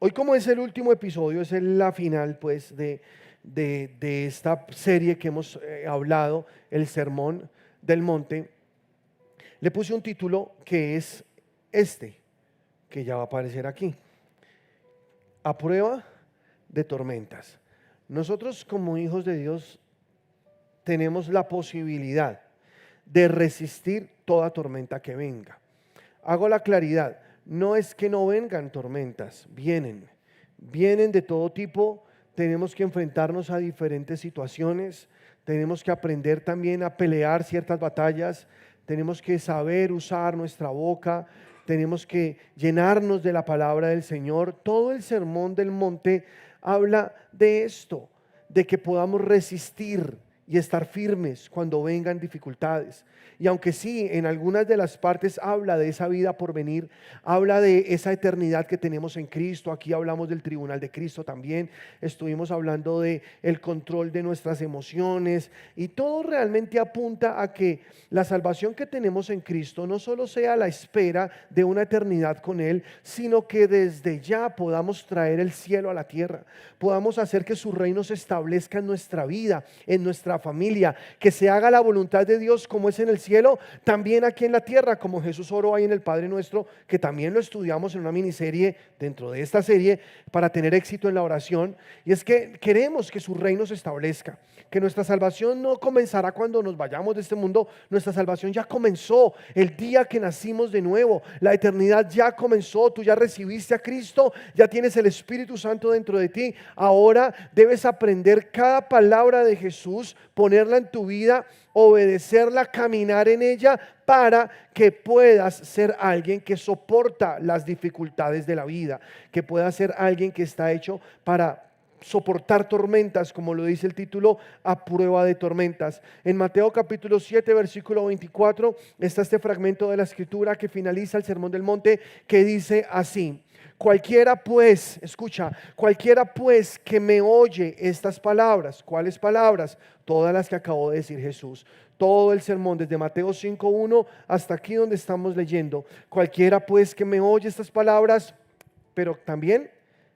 Hoy, como es el último episodio, es la final pues de esta serie que hemos hablado, el Sermón del Monte, le puse un título que es que ya va a aparecer aquí: A prueba de tormentas. Nosotros, como hijos de Dios, tenemos la posibilidad de resistir toda tormenta que venga. Hago la claridad, no es que no vengan tormentas, vienen de todo tipo. Tenemos que enfrentarnos a diferentes situaciones, tenemos que aprender también a pelear ciertas batallas, tenemos que saber usar nuestra boca, tenemos que llenarnos de la palabra del Señor. Todo el Sermón del Monte habla de esto, de que podamos resistir y estar firmes cuando vengan dificultades. Y aunque sí, en algunas de las partes habla de esa vida por venir, habla de esa eternidad que tenemos en Cristo. Aquí hablamos del tribunal de Cristo también, estuvimos hablando de el control de nuestras emociones, y todo realmente apunta a que la salvación que tenemos en Cristo no solo sea la espera de una eternidad con Él, sino que desde ya podamos traer el cielo a la tierra, podamos hacer que su reino se establezca en nuestra vida, en nuestra familia, que se haga la voluntad de Dios como es en el cielo, también aquí en la tierra, como Jesús oró ahí en el Padre Nuestro, que también lo estudiamos en una miniserie dentro de esta serie para tener éxito en la oración. Y es que queremos que su reino se establezca, que nuestra salvación no comenzará cuando nos vayamos de este mundo. Nuestra salvación ya comenzó el día que nacimos de nuevo. La eternidad ya comenzó. Tú ya recibiste a Cristo, ya tienes el Espíritu Santo dentro de ti. Ahora debes aprender cada palabra de Jesús, ponerla en tu vida, obedecerla, caminar en ella, para que puedas ser alguien que soporta las dificultades de la vida, que puedas ser alguien que está hecho para soportar tormentas, como lo dice el título, a prueba de tormentas. En Mateo capítulo 7, versículo 24, está este fragmento de la escritura que finaliza el Sermón del Monte, que dice así: cualquiera pues, escucha, cualquiera pues que me oye estas palabras. ¿Cuáles palabras? Todas las que acabó de decir Jesús. Todo el sermón, desde Mateo 5:1 hasta aquí donde estamos leyendo. Cualquiera pues que me oye estas palabras, pero también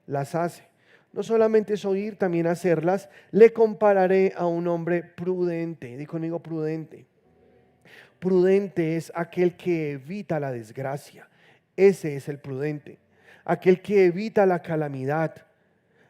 las hace. No solamente es oír, también hacerlas. Le compararé a un hombre prudente. Di conmigo: prudente. Prudente es aquel que evita la desgracia. Ese es el prudente. Aquel que evita la calamidad,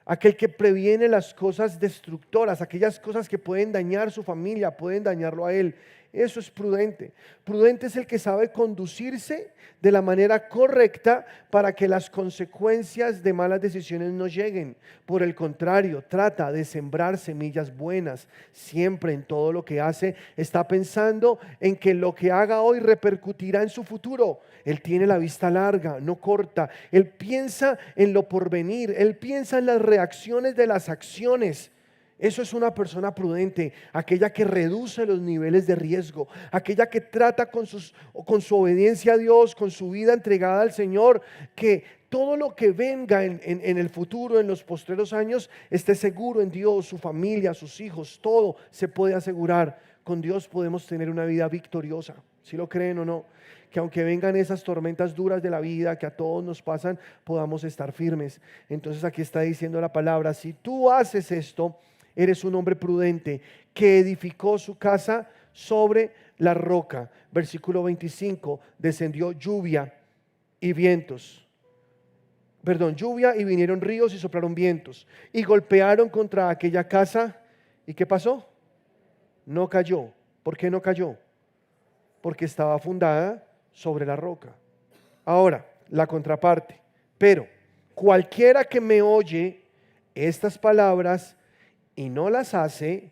aquel que previene las cosas destructoras, aquellas cosas que pueden dañar su familia, pueden dañarlo a él. Eso es prudente. Prudente es el que sabe conducirse de la manera correcta para que las consecuencias de malas decisiones no lleguen. Por el contrario, trata de sembrar semillas buenas. Siempre en todo lo que hace está pensando en que lo que haga hoy repercutirá en su futuro. Él tiene la vista larga, no corta. Él piensa en lo porvenir. Él piensa en las reacciones de las acciones. Eso es una persona prudente, aquella que reduce los niveles de riesgo, aquella que trata con su obediencia a Dios, con su vida entregada al Señor, que todo lo que venga en el futuro, en los postreros años, esté seguro en Dios, su familia, sus hijos, todo se puede asegurar. Con Dios podemos tener una vida victoriosa, si lo creen o no. Que aunque vengan esas tormentas duras de la vida que a todos nos pasan, podamos estar firmes. Entonces aquí está diciendo la palabra: si tú haces esto, eres un hombre prudente que edificó su casa sobre la roca. Versículo 25, descendió lluvia y vinieron ríos y soplaron vientos y golpearon contra aquella casa. ¿Y qué pasó? No cayó. ¿Por qué no cayó? Porque estaba fundada sobre la roca. Ahora, la contraparte: pero cualquiera que me oye estas palabras y no las hace,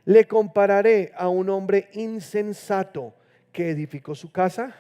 le compararé a un hombre insensato que edificó su casa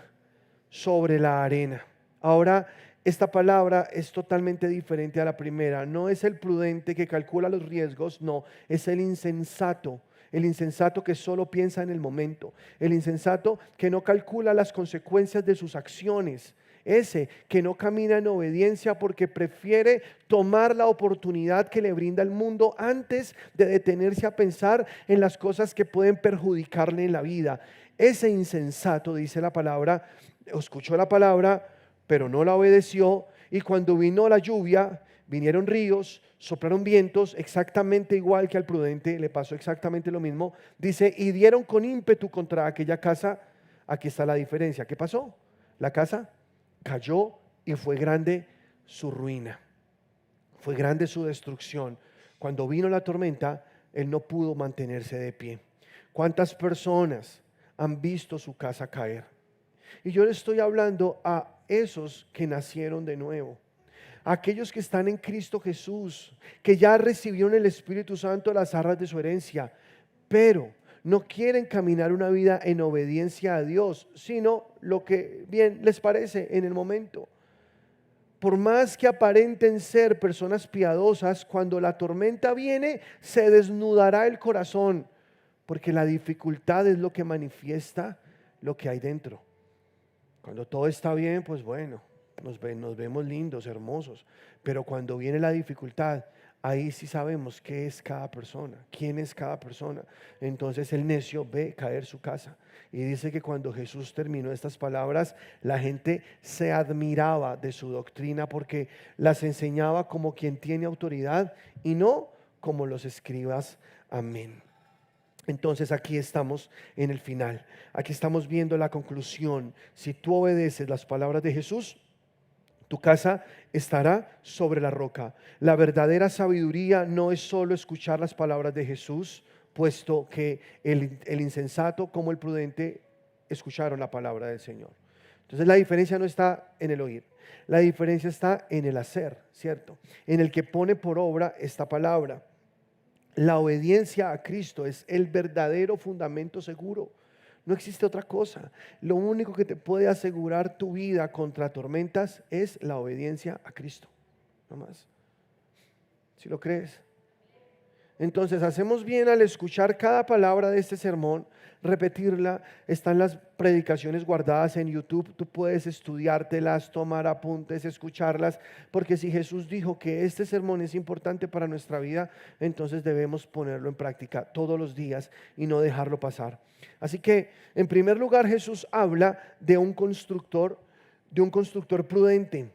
sobre la arena. Ahora, esta palabra es totalmente diferente a la primera. No es el prudente que calcula los riesgos, no, es el insensato. El insensato que solo piensa en el momento. El insensato que no calcula las consecuencias de sus acciones. Ese que no camina en obediencia porque prefiere tomar la oportunidad que le brinda el mundo antes de detenerse a pensar en las cosas que pueden perjudicarle en la vida. Ese insensato, dice la palabra, escuchó la palabra, pero no la obedeció, y cuando vino la lluvia, vinieron ríos, soplaron vientos, exactamente igual que al prudente, le pasó exactamente lo mismo. Dice, y dieron con ímpetu contra aquella casa. Aquí está la diferencia. ¿Qué pasó? La casa cayó y fue grande su ruina. Fue grande su destrucción. Cuando vino la tormenta, él no pudo mantenerse de pie. ¿Cuántas personas han visto su casa caer? Y yo le estoy hablando a esos que nacieron de nuevo, a aquellos que están en Cristo Jesús, que ya recibieron el Espíritu Santo, las arras de su herencia, pero no quieren caminar una vida en obediencia a Dios, sino lo que bien les parece en el momento. Por más que aparenten ser personas piadosas, cuando la tormenta viene, se desnudará el corazón, porque la dificultad es lo que manifiesta lo que hay dentro. Cuando todo está bien, pues bueno, nos vemos lindos, hermosos, pero cuando viene la dificultad, ahí sí sabemos qué es cada persona, quién es cada persona. Entonces el necio ve caer su casa. Y dice que cuando Jesús terminó estas palabras, la gente se admiraba de su doctrina porque las enseñaba como quien tiene autoridad y no como los escribas. Amén. Entonces aquí estamos en el final. Aquí estamos viendo la conclusión. Si tú obedeces las palabras de Jesús, tu casa estará sobre la roca. La verdadera sabiduría no es solo escuchar las palabras de Jesús, puesto que el insensato como el prudente escucharon la palabra del Señor. Entonces la diferencia no está en el oír, la diferencia está en el hacer, ¿cierto? En el que pone por obra esta palabra. La obediencia a Cristo es el verdadero fundamento seguro. No existe otra cosa. Lo único que te puede asegurar tu vida contra tormentas es la obediencia a Cristo. No más. ¿Sí lo crees? Entonces hacemos bien al escuchar cada palabra de este sermón, repetirla. Están las predicaciones guardadas en YouTube. Tú puedes estudiártelas, tomar apuntes, escucharlas, porque si Jesús dijo que este sermón es importante para nuestra vida, entonces debemos ponerlo en práctica todos los días y no dejarlo pasar. Así que, en primer lugar, Jesús habla de un constructor prudente.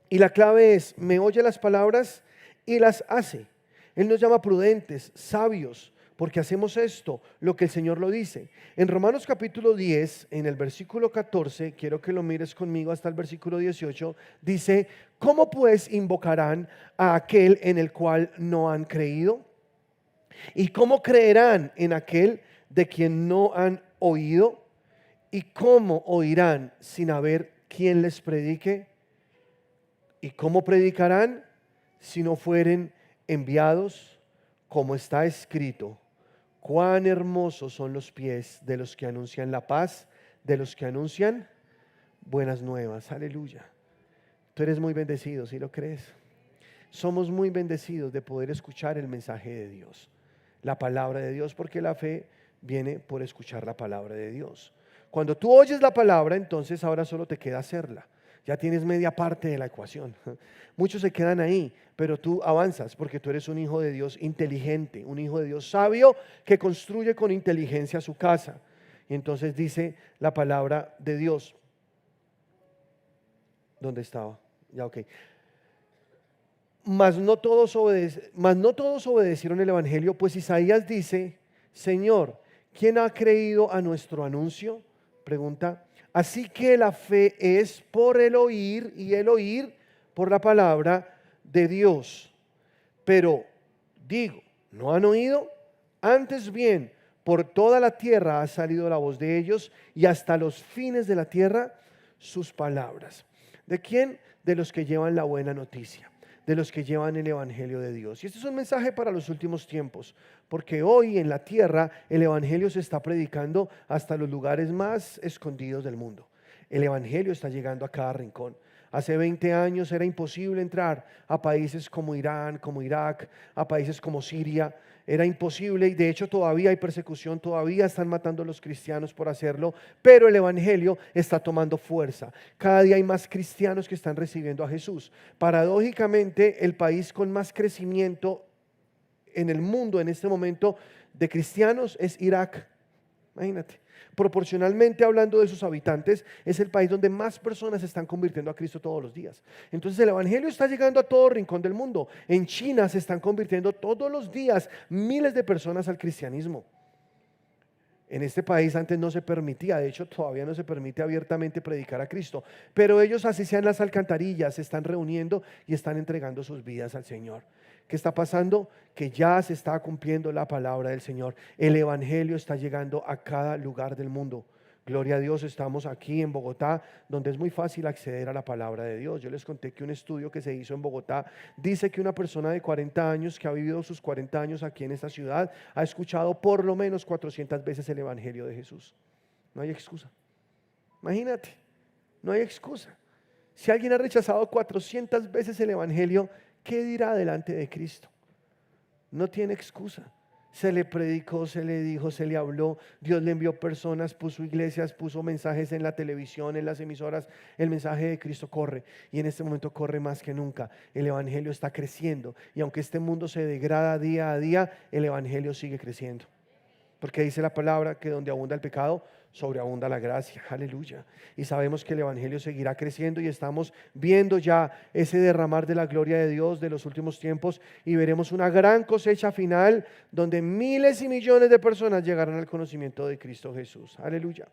Y la clave es, me oye las palabras y las hace. Él nos llama prudentes, sabios, porque hacemos esto, lo que el Señor lo dice. En Romanos capítulo 10, en el versículo 14, quiero que lo mires conmigo hasta el versículo 18, dice, ¿cómo pues invocarán a aquel en el cual no han creído? ¿Y cómo creerán en aquel de quien no han oído? ¿Y cómo oirán sin haber quien les predique? ¿Y cómo predicarán si no fueren enviados? Como está escrito, cuán hermosos son los pies de los que anuncian la paz, de los que anuncian buenas nuevas. Aleluya. Tú eres muy bendecido, ¿sí lo crees? Somos muy bendecidos de poder escuchar el mensaje de Dios, la palabra de Dios, porque la fe viene por escuchar la palabra de Dios. Cuando tú oyes la palabra, entonces ahora solo te queda hacerla. Ya tienes media parte de la ecuación. Muchos se quedan ahí, pero tú avanzas porque tú eres un hijo de Dios inteligente, un hijo de Dios sabio que construye con inteligencia su casa. Y entonces dice la palabra de Dios. ¿Dónde estaba? Ya, ok. Mas no todos obedecieron el evangelio, pues Isaías dice, Señor, ¿quién ha creído a nuestro anuncio? Pregunta. Así que la fe es por el oír y el oír por la palabra de Dios. Pero digo, ¿no han oído? Antes bien, por toda la tierra ha salido la voz de ellos y hasta los fines de la tierra sus palabras. ¿De quién? De los que llevan la buena noticia, de los que llevan el evangelio de Dios. Y este es un mensaje para los últimos tiempos, porque hoy en la tierra el evangelio se está predicando hasta los lugares más escondidos del mundo. El evangelio está llegando a cada rincón. Hace 20 años era imposible entrar a países como Irán, como Irak, a países como Siria. Era imposible y de hecho todavía hay persecución, todavía están matando a los cristianos por hacerlo, pero el evangelio está tomando fuerza. Cada día hay más cristianos que están recibiendo a Jesús. Paradójicamente, el país con más crecimiento en el mundo en este momento de cristianos es Irak. Imagínate. Proporcionalmente hablando de sus habitantes, es el país donde más personas se están convirtiendo a Cristo todos los días. Entonces el evangelio está llegando a todo rincón del mundo. En China se están convirtiendo todos los días miles de personas al cristianismo. En este país antes no se permitía, de hecho todavía no se permite abiertamente predicar a Cristo, pero ellos así sean las alcantarillas, se están reuniendo y están entregando sus vidas al Señor. ¿Qué está pasando? Que ya se está cumpliendo la palabra del Señor. El evangelio está llegando a cada lugar del mundo. Gloria a Dios, estamos aquí en Bogotá, donde es muy fácil acceder a la palabra de Dios. Yo les conté que un estudio que se hizo en Bogotá dice que una persona de 40 años que ha vivido sus 40 años aquí en esta ciudad ha escuchado por lo menos 400 veces el evangelio de Jesús. No hay excusa. Imagínate, no hay excusa. Si alguien ha rechazado 400 veces el evangelio, ¿qué dirá delante de Cristo? No tiene excusa. Se le predicó, se le dijo, se le habló, Dios le envió personas, puso iglesias, puso mensajes en la televisión, en las emisoras. El mensaje de Cristo corre y en este momento corre más que nunca. El evangelio está creciendo y aunque este mundo se degrada día a día, el evangelio sigue creciendo. Porque dice la palabra que donde abunda el pecado, sobreabunda la gracia. Aleluya. Y sabemos que el evangelio seguirá creciendo y estamos viendo ya ese derramar de la gloria de Dios de los últimos tiempos y veremos una gran cosecha final donde miles y millones de personas llegarán al conocimiento de Cristo Jesús. Aleluya.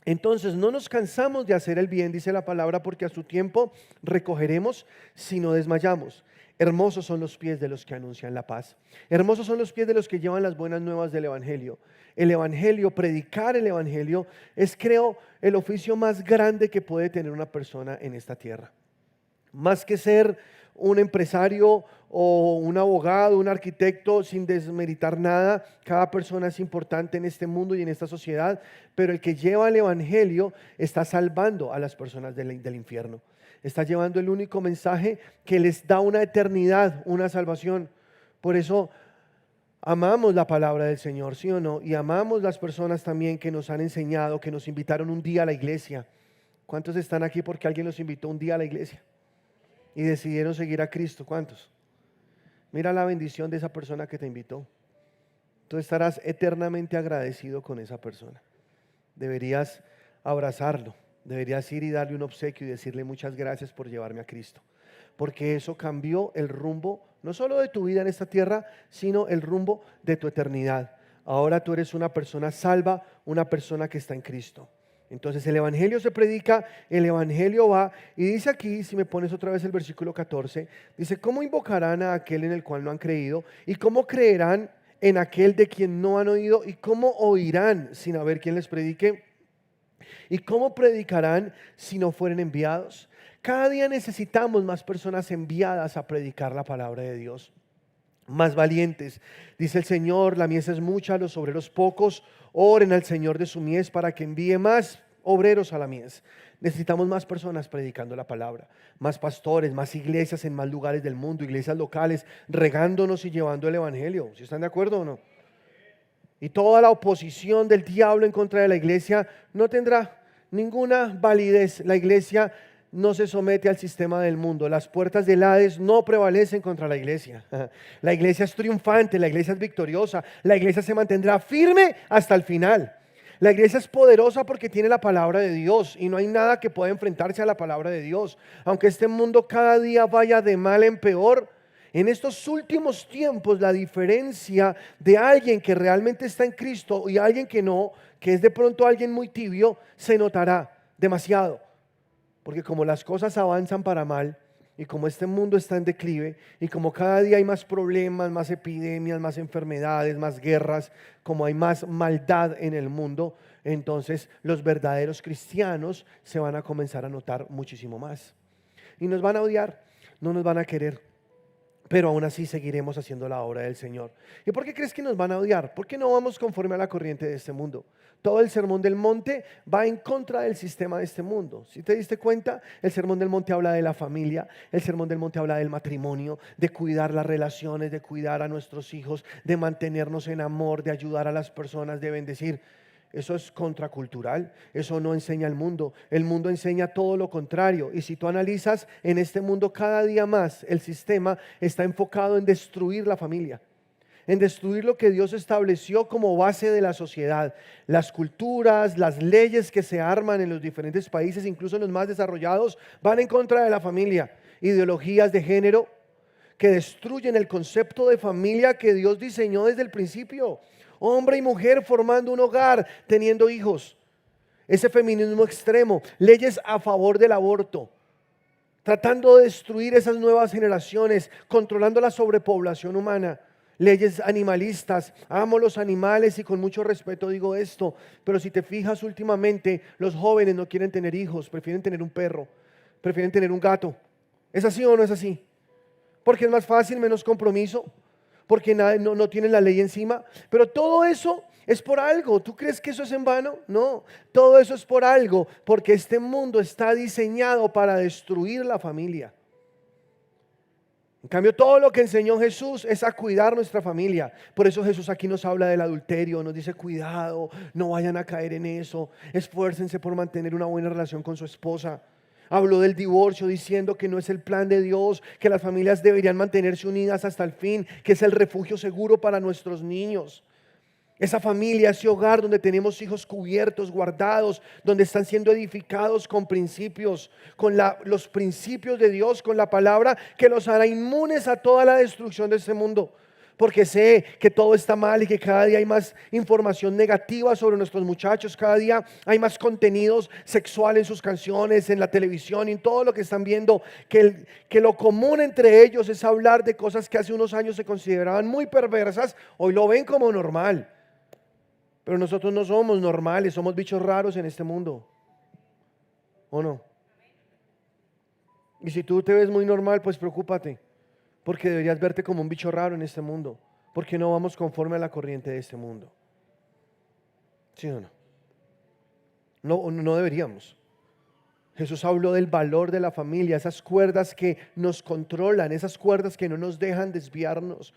Entonces no nos cansamos de hacer el bien, dice la palabra, porque a su tiempo recogeremos si no desmayamos. Hermosos son los pies de los que anuncian la paz. Hermosos son los pies de los que llevan las buenas nuevas del evangelio. El evangelio, predicar el evangelio, es, creo, el oficio más grande que puede tener una persona en esta tierra. Más que ser un empresario o un abogado, un arquitecto, sin desmeritar nada, cada persona es importante en este mundo y en esta sociedad, pero el que lleva el evangelio está salvando a las personas del infierno. Está llevando el único mensaje que les da una eternidad, una salvación. Por eso amamos la palabra del Señor, ¿sí o no? Y amamos las personas también que nos han enseñado, que nos invitaron un día a la iglesia. ¿Cuántos están aquí porque alguien los invitó un día a la iglesia y decidieron seguir a Cristo? ¿Cuántos? Mira la bendición de esa persona que te invitó. Tú estarás eternamente agradecido con esa persona. Deberías abrazarlo, deberías ir y darle un obsequio y decirle muchas gracias por llevarme a Cristo. Porque eso cambió el rumbo, no solo de tu vida en esta tierra, sino el rumbo de tu eternidad. Ahora tú eres una persona salva, una persona que está en Cristo. Entonces el evangelio se predica, el evangelio va, y dice aquí, si me pones otra vez el versículo 14, dice: ¿cómo invocarán a aquel en el cual no han creído? ¿Y cómo creerán en aquel de quien no han oído? ¿Y cómo oirán sin haber quien les predique? ¿Y cómo predicarán si no fueren enviados? Cada día necesitamos más personas enviadas a predicar la palabra de Dios. Más valientes. Dice el Señor: la mies es mucha, los obreros pocos. Oren al Señor de su mies para que envíe más obreros a la mies. Necesitamos más personas predicando la palabra, más pastores, más iglesias en más lugares del mundo, iglesias locales, regándonos y llevando el evangelio. ¿Sí están de acuerdo o no? Y toda la oposición del diablo en contra de la iglesia no tendrá ninguna validez. La iglesia no se somete al sistema del mundo. Las puertas del Hades no prevalecen contra la iglesia. La iglesia es triunfante, la iglesia es victoriosa, la iglesia se mantendrá firme hasta el final. La iglesia es poderosa porque tiene la palabra de Dios y no hay nada que pueda enfrentarse a la palabra de Dios. Aunque este mundo cada día vaya de mal en peor, en estos últimos tiempos la diferencia de alguien que realmente está en Cristo y alguien que no, que es de pronto alguien muy tibio, se notará demasiado. Porque como las cosas avanzan para mal y como este mundo está en declive y como cada día hay más problemas, más epidemias, más enfermedades, más guerras, como hay más maldad en el mundo, entonces los verdaderos cristianos se van a comenzar a notar muchísimo más. Y nos van a odiar, no nos van a querer, pero aún así seguiremos haciendo la obra del Señor. ¿Y por qué crees que nos van a odiar? ¿Por qué no vamos conforme a la corriente de este mundo? Todo el sermón del monte va en contra del sistema de este mundo. Si te diste cuenta, el sermón del monte habla de la familia, el sermón del monte habla del matrimonio, de cuidar las relaciones, de cuidar a nuestros hijos, de mantenernos en amor, de ayudar a las personas, de bendecir. Eso es contracultural, eso no enseña el mundo enseña todo lo contrario. Y si tú analizas en este mundo cada día más, el sistema está enfocado en destruir la familia. en destruir lo que Dios estableció como base de la sociedad. Las culturas, las leyes que se arman en los diferentes países, incluso en los más desarrollados, van en contra de la familia. Ideologías de género que destruyen el concepto de familia que Dios diseñó desde el principio. Hombre y mujer formando un hogar, teniendo hijos. Ese feminismo extremo, leyes a favor del aborto, tratando de destruir esas nuevas generaciones, controlando la sobrepoblación humana. Leyes animalistas, amo los animales y con mucho respeto digo esto, pero si te fijas últimamente, los jóvenes no quieren tener hijos, prefieren tener un perro, prefieren tener un gato. ¿Es así o no es así? Porque es más fácil, menos compromiso, porque no tienen la ley encima, pero todo eso es por algo. ¿Tú crees que eso es en vano? No, todo eso es por algo, porque este mundo está diseñado para destruir la familia. En cambio, todo lo que enseñó Jesús es a cuidar nuestra familia. Por eso Jesús aquí nos habla del adulterio, nos dice cuidado, no vayan a caer en eso, esfuércense por mantener una buena relación con su esposa. Habló del divorcio diciendo que no es el plan de Dios, que las familias deberían mantenerse unidas hasta el fin, que es el refugio seguro para nuestros niños. Esa familia, ese hogar donde tenemos hijos cubiertos, guardados, donde están siendo edificados con principios, con los principios de Dios, con la palabra que los hará inmunes a toda la destrucción de este mundo. Porque sé que todo está mal y que cada día hay más información negativa sobre nuestros muchachos, cada día hay más contenidos sexuales en sus canciones, en la televisión y en todo lo que están viendo, que lo común entre ellos es hablar de cosas que hace unos años se consideraban muy perversas, hoy lo ven como normal. Pero nosotros no somos normales, somos bichos raros en este mundo, ¿o no? Y si tú te ves muy normal, pues preocúpate, porque deberías verte como un bicho raro en este mundo, porque no vamos conforme a la corriente de este mundo. ¿Sí o no? No deberíamos. Jesús habló del valor de la familia, esas cuerdas que nos controlan, esas cuerdas que no nos dejan desviarnos.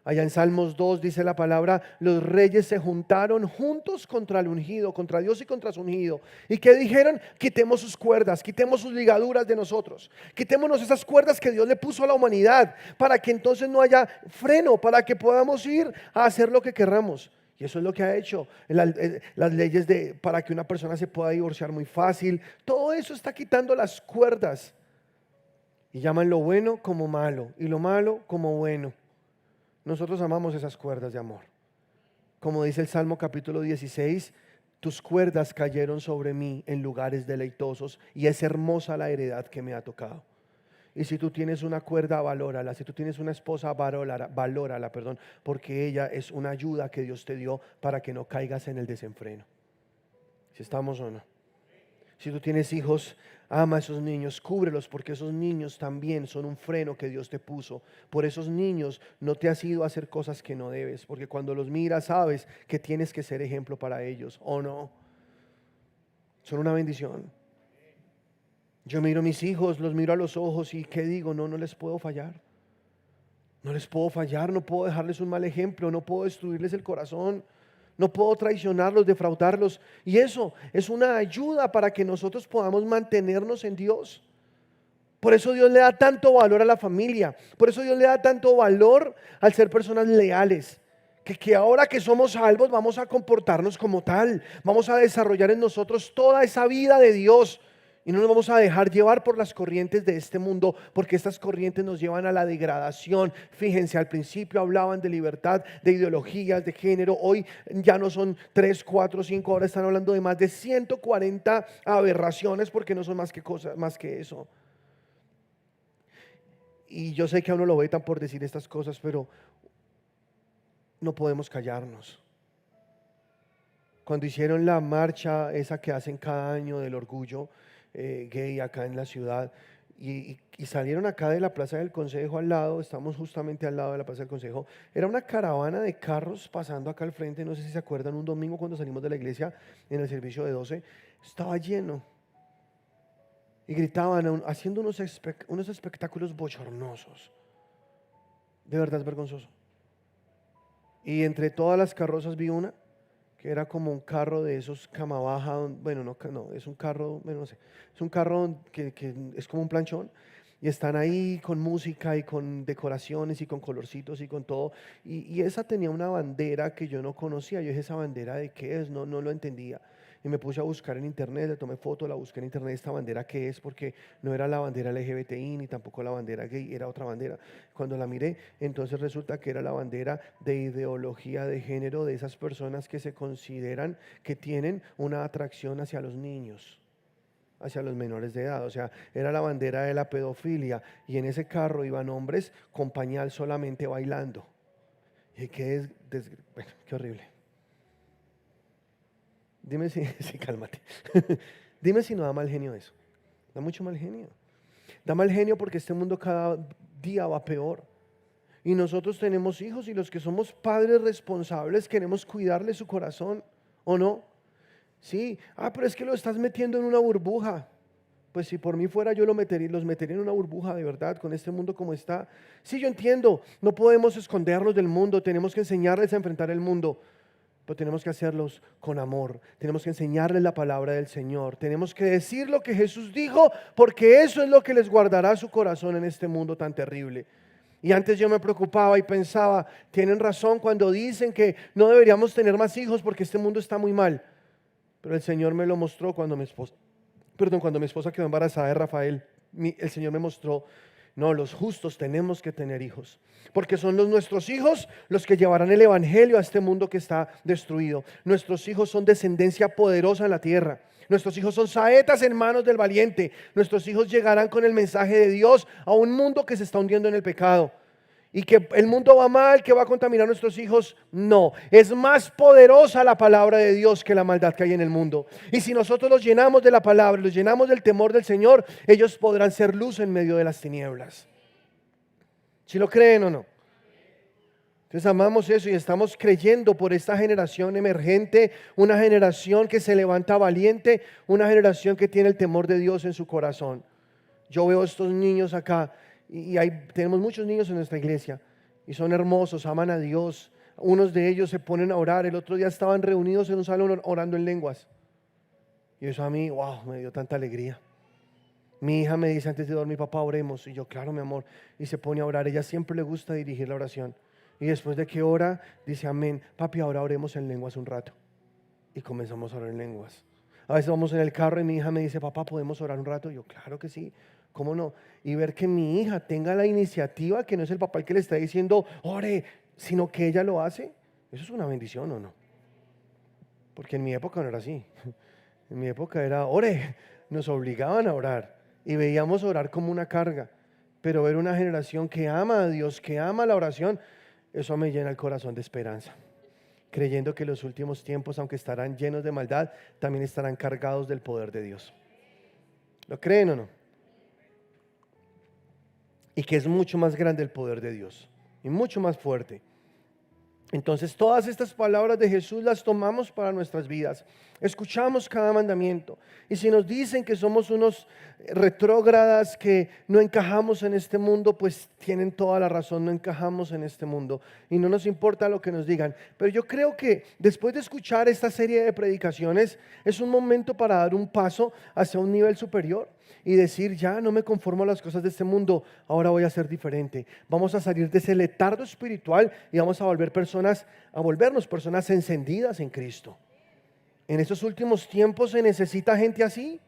Allá en Salmos 2 dice la palabra, los reyes se juntaron juntos contra el ungido, contra Dios y contra su ungido. ¿Y qué dijeron? Quitemos sus cuerdas, quitemos sus ligaduras de nosotros. Quitémonos esas cuerdas que Dios le puso a la humanidad para que entonces no haya freno, para que podamos ir a hacer lo que querramos. Y eso es lo que ha hecho las leyes para que una persona se pueda divorciar muy fácil. Todo eso está quitando las cuerdas. Y llaman lo bueno como malo y lo malo como bueno. Nosotros amamos esas cuerdas de amor. Como dice el Salmo capítulo 16, tus cuerdas cayeron sobre mí en lugares deleitosos y es hermosa la heredad que me ha tocado. Y si tú tienes una cuerda, valórala. Si tú tienes una esposa, valórala, perdón, porque ella es una ayuda que Dios te dio para que no caigas en el desenfreno. Si estamos o no. Si tú tienes hijos, ama a esos niños, cúbrelos, porque esos niños también son un freno que Dios te puso. Por esos niños no te has ido a hacer cosas que no debes, porque cuando los miras sabes que tienes que ser ejemplo para ellos, ¿o no? Son una bendición. Yo miro a mis hijos, los miro a los ojos y ¿qué digo? No les puedo fallar. No les puedo fallar, no puedo dejarles un mal ejemplo, no puedo destruirles el corazón. No puedo traicionarlos, defraudarlos. Y eso es una ayuda para que nosotros podamos mantenernos en Dios. Por eso Dios le da tanto valor a la familia. Por eso Dios le da tanto valor al ser personas leales. Que ahora que somos salvos vamos a comportarnos como tal. Vamos a desarrollar en nosotros toda esa vida de Dios. Y no nos vamos a dejar llevar por las corrientes de este mundo, porque estas corrientes nos llevan a la degradación. Fíjense, al principio hablaban de libertad, de ideologías, de género. Hoy ya no son 3, 4, 5, ahora están hablando de más de 140 aberraciones, porque no son más que eso. Y yo sé que a uno lo vetan por decir estas cosas, pero no podemos callarnos. Cuando hicieron la marcha esa que hacen cada año del orgullo gay acá en la ciudad y salieron acá de la Plaza del Consejo al lado, estamos justamente al lado de la Plaza del Consejo, era una caravana de carros pasando acá al frente, no sé si se acuerdan, un domingo cuando salimos de la iglesia en el servicio de 12, estaba lleno y gritaban haciendo unos espectáculos bochornosos, de verdad es vergonzoso. Y entre todas las carrozas vi una que era como un carro de esos cama baja, bueno, no, es un carro, bueno, no sé, es un carro que es como un planchón, y están ahí con música y con decoraciones y con colorcitos y con todo. Y esa tenía una bandera que yo no conocía. Yo dije, ¿esa bandera de qué es? No lo entendía. Y me puse a buscar en internet, le tomé foto, la busqué en internet, esta bandera qué es, porque no era la bandera LGBTI ni tampoco la bandera gay, era otra bandera. Cuando la miré, entonces resulta que era la bandera de ideología de género de esas personas que se consideran que tienen una atracción hacia los niños, hacia los menores de edad. O sea, era la bandera de la pedofilia, y en ese carro iban hombres con pañal solamente bailando. Y bueno, qué horrible. Dime si, sí, cálmate. Dime si no da mal genio eso. Da mucho mal genio. Da mal genio porque este mundo cada día va peor. Y nosotros tenemos hijos, y los que somos padres responsables queremos cuidarle su corazón, ¿o no? Sí, pero es que lo estás metiendo en una burbuja. Pues si por mí fuera, yo los metería en una burbuja de verdad, con este mundo como está. Sí, yo entiendo, no podemos escondernos del mundo, tenemos que enseñarles a enfrentar el mundo, pero tenemos que hacerlos con amor, tenemos que enseñarles la palabra del Señor, tenemos que decir lo que Jesús dijo, porque eso es lo que les guardará su corazón en este mundo tan terrible. Y antes yo me preocupaba y pensaba, tienen razón cuando dicen que no deberíamos tener más hijos porque este mundo está muy mal. Pero el Señor me lo mostró cuando mi esposa quedó embarazada de Rafael. El Señor me mostró, no, los justos tenemos que tener hijos, porque son nuestros hijos los que llevarán el evangelio a este mundo que está destruido. Nuestros hijos son descendencia poderosa en la tierra. Nuestros hijos son saetas en manos del valiente. Nuestros hijos llegarán con el mensaje de Dios a un mundo que se está hundiendo en el pecado. Y que el mundo va mal, que va a contaminar a nuestros hijos, no. Es más poderosa la palabra de Dios que la maldad que hay en el mundo. Y si nosotros los llenamos de la palabra, los llenamos del temor del Señor, ellos podrán ser luz en medio de las tinieblas. ¿Sí lo creen o no? Entonces amamos eso y estamos creyendo por esta generación emergente, una generación que se levanta valiente, una generación que tiene el temor de Dios en su corazón. Yo veo estos niños acá. Y tenemos muchos niños en nuestra iglesia y son hermosos, aman a Dios. Unos de ellos se ponen a orar. El otro día estaban reunidos en un salón orando en lenguas. Y eso a mí, wow, me dio tanta alegría. Mi hija me dice antes de dormir, papá, oremos. Y yo, claro, mi amor. Y se pone a orar. Ella siempre le gusta dirigir la oración. Y después de que ora, dice, amén. Papi, ahora oremos en lenguas un rato. Y comenzamos a orar en lenguas. A veces vamos en el carro y mi hija me dice, papá, ¿podemos orar un rato? Y yo, claro que sí. ¿Cómo no? Y ver que mi hija tenga la iniciativa, que no es el papá el que le está diciendo, ore, sino que ella lo hace, eso es una bendición, ¿o no? Porque en mi época no era así. En mi época era, ore, nos obligaban a orar y veíamos orar como una carga. Pero ver una generación que ama a Dios, que ama la oración, eso me llena el corazón de esperanza. Creyendo que los últimos tiempos, aunque estarán llenos de maldad, también estarán cargados del poder de Dios. ¿Lo creen o no? Y que es mucho más grande el poder de Dios y mucho más fuerte. Entonces todas estas palabras de Jesús las tomamos para nuestras vidas. Escuchamos cada mandamiento. Y si nos dicen que somos unos retrógradas, que no encajamos en este mundo, pues tienen toda la razón, no encajamos en este mundo. Y no nos importa lo que nos digan. Pero yo creo que después de escuchar esta serie de predicaciones, es un momento para dar un paso hacia un nivel superior. Y decir, ya no me conformo a las cosas de este mundo, ahora voy a ser diferente. Vamos a salir de ese letargo espiritual y vamos a volvernos personas encendidas en Cristo. En estos últimos tiempos se necesita gente así.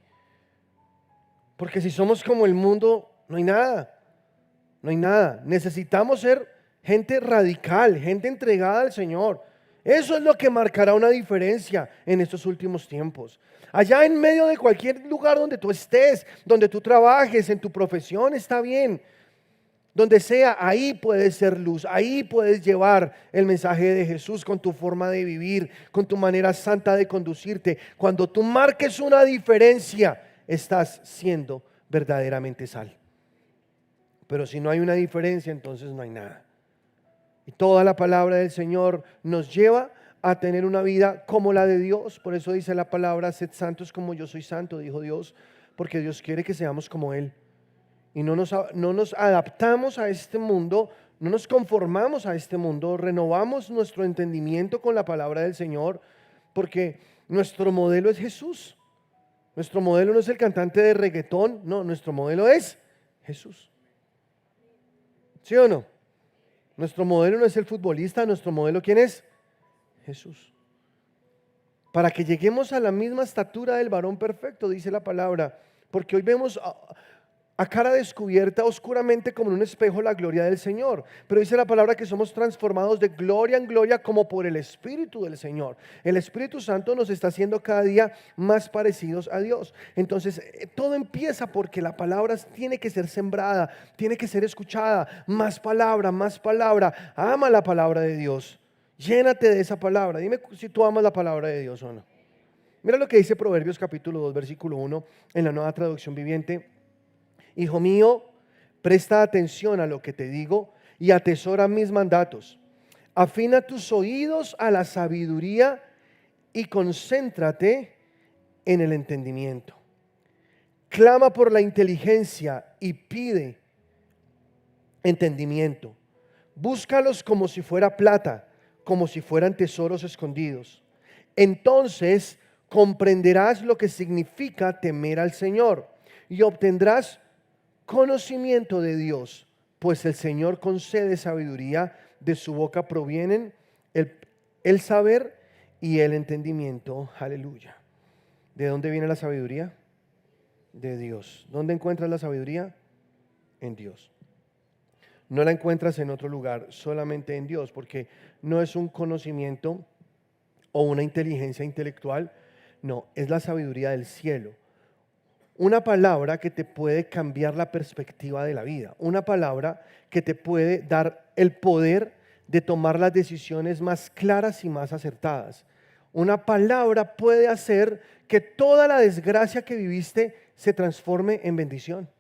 Porque si somos como el mundo, no hay nada. No hay nada. Necesitamos ser gente radical, gente entregada al Señor. Eso es lo que marcará una diferencia en estos últimos tiempos. Allá en medio de cualquier lugar donde tú estés, donde tú trabajes, en tu profesión, está bien. Donde sea, ahí puedes ser luz, ahí puedes llevar el mensaje de Jesús con tu forma de vivir, con tu manera santa de conducirte. Cuando tú marques una diferencia, estás siendo verdaderamente sal. Pero si no hay una diferencia, entonces no hay nada. Y toda la palabra del Señor nos lleva a tener una vida como la de Dios. Por eso dice la palabra, sed santos como yo soy santo, dijo Dios, porque Dios quiere que seamos como Él. Y no nos adaptamos a este mundo, no nos conformamos a este mundo, renovamos nuestro entendimiento con la palabra del Señor, porque nuestro modelo es Jesús. Nuestro modelo no es el cantante de reggaetón, no, nuestro modelo es Jesús. ¿Sí o no? Nuestro modelo no es el futbolista, nuestro modelo ¿quién es? Jesús. Para que lleguemos a la misma estatura del varón perfecto, dice la palabra. Porque hoy vemos a cara descubierta, oscuramente como en un espejo, la gloria del Señor. Pero dice la palabra que somos transformados de gloria en gloria como por el Espíritu del Señor. El Espíritu Santo nos está haciendo cada día más parecidos a Dios. Entonces, todo empieza porque la palabra tiene que ser sembrada, tiene que ser escuchada. Más palabra, más palabra. Ama la palabra de Dios. Llénate de esa palabra. Dime si tú amas la palabra de Dios o no. Mira lo que dice Proverbios capítulo 2, versículo 1 en la Nueva Traducción Viviente. Hijo mío, presta atención a lo que te digo y atesora mis mandatos. Afina tus oídos a la sabiduría y concéntrate en el entendimiento. Clama por la inteligencia y pide entendimiento. Búscalos como si fuera plata, como si fueran tesoros escondidos. Entonces comprenderás lo que significa temer al Señor y obtendrás conocimiento de Dios, pues el Señor concede sabiduría, de su boca provienen el saber y el entendimiento. Aleluya. ¿De dónde viene la sabiduría? De Dios. ¿Dónde encuentras la sabiduría? En Dios. No la encuentras en otro lugar, solamente en Dios, porque no es un conocimiento o una inteligencia intelectual, no, es la sabiduría del cielo. Una palabra que te puede cambiar la perspectiva de la vida. Una palabra que te puede dar el poder de tomar las decisiones más claras y más acertadas. Una palabra puede hacer que toda la desgracia que viviste se transforme en bendición.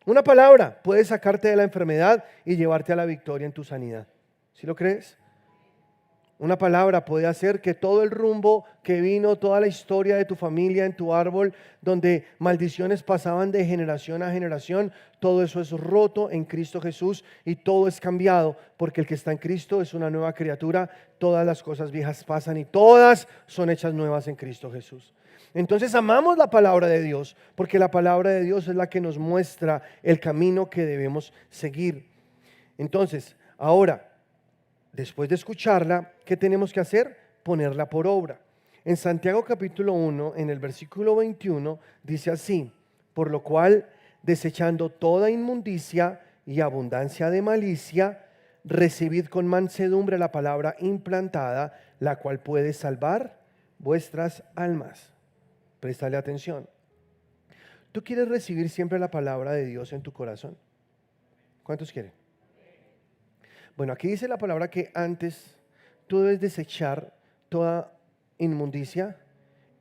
Una palabra puede sacarte de la enfermedad y llevarte a la victoria en tu sanidad. ¿Sí lo crees? Una palabra puede hacer que todo el rumbo que vino, toda la historia de tu familia, en tu árbol, donde maldiciones pasaban de generación a generación, todo eso es roto en Cristo Jesús y todo es cambiado, porque el que está en Cristo es una nueva criatura. Todas las cosas viejas pasan y todas son hechas nuevas en Cristo Jesús. Entonces amamos la palabra de Dios, porque la palabra de Dios es la que nos muestra el camino que debemos seguir. Entonces, ahora, después de escucharla, ¿qué tenemos que hacer? Ponerla por obra. En Santiago capítulo 1, en el versículo 21, dice así: por lo cual, desechando toda inmundicia y abundancia de malicia, recibid con mansedumbre la palabra implantada, la cual puede salvar vuestras almas. Préstale atención. ¿Tú quieres recibir siempre la palabra de Dios en tu corazón? ¿Cuántos quieren? Bueno, aquí dice la palabra que antes tú debes desechar toda inmundicia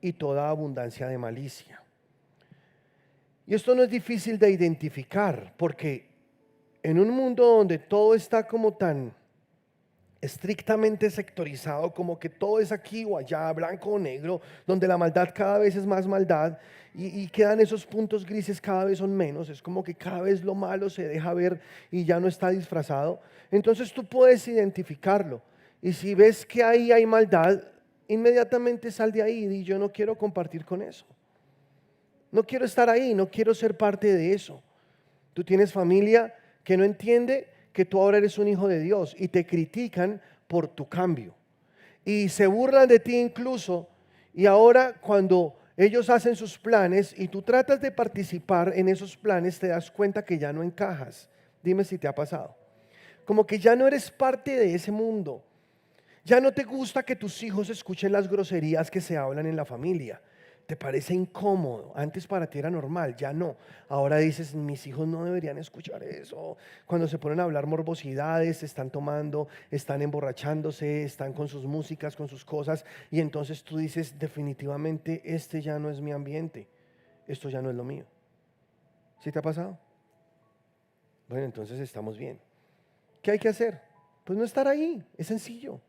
y toda abundancia de malicia. Y esto no es difícil de identificar, porque en un mundo donde todo está como tan estrictamente sectorizado, como que todo es aquí o allá, blanco o negro, donde la maldad cada vez es más maldad y quedan esos puntos grises, cada vez son menos, es como que cada vez lo malo se deja ver y ya no está disfrazado. Entonces tú puedes identificarlo, y si ves que ahí hay maldad, inmediatamente sal de ahí y di: yo no quiero compartir con eso, no quiero estar ahí, no quiero ser parte de eso. Tú tienes familia que no entiende que tú ahora eres un hijo de Dios y te critican por tu cambio y se burlan de ti incluso, y ahora cuando ellos hacen sus planes y tú tratas de participar en esos planes, te das cuenta que ya no encajas. Dime si te ha pasado. Como que ya no eres parte de ese mundo. Ya no te gusta que tus hijos escuchen las groserías que se hablan en la familia. Te parece incómodo. Antes para ti era normal, ya no. Ahora dices: mis hijos no deberían escuchar eso. Cuando se ponen a hablar morbosidades, están tomando, están emborrachándose, están con sus músicas, con sus cosas, y entonces tú dices: definitivamente este ya no es mi ambiente, esto ya no es lo mío. ¿Sí te ha pasado? Bueno, entonces estamos bien. ¿Qué hay que hacer? Pues no estar ahí, es sencillo.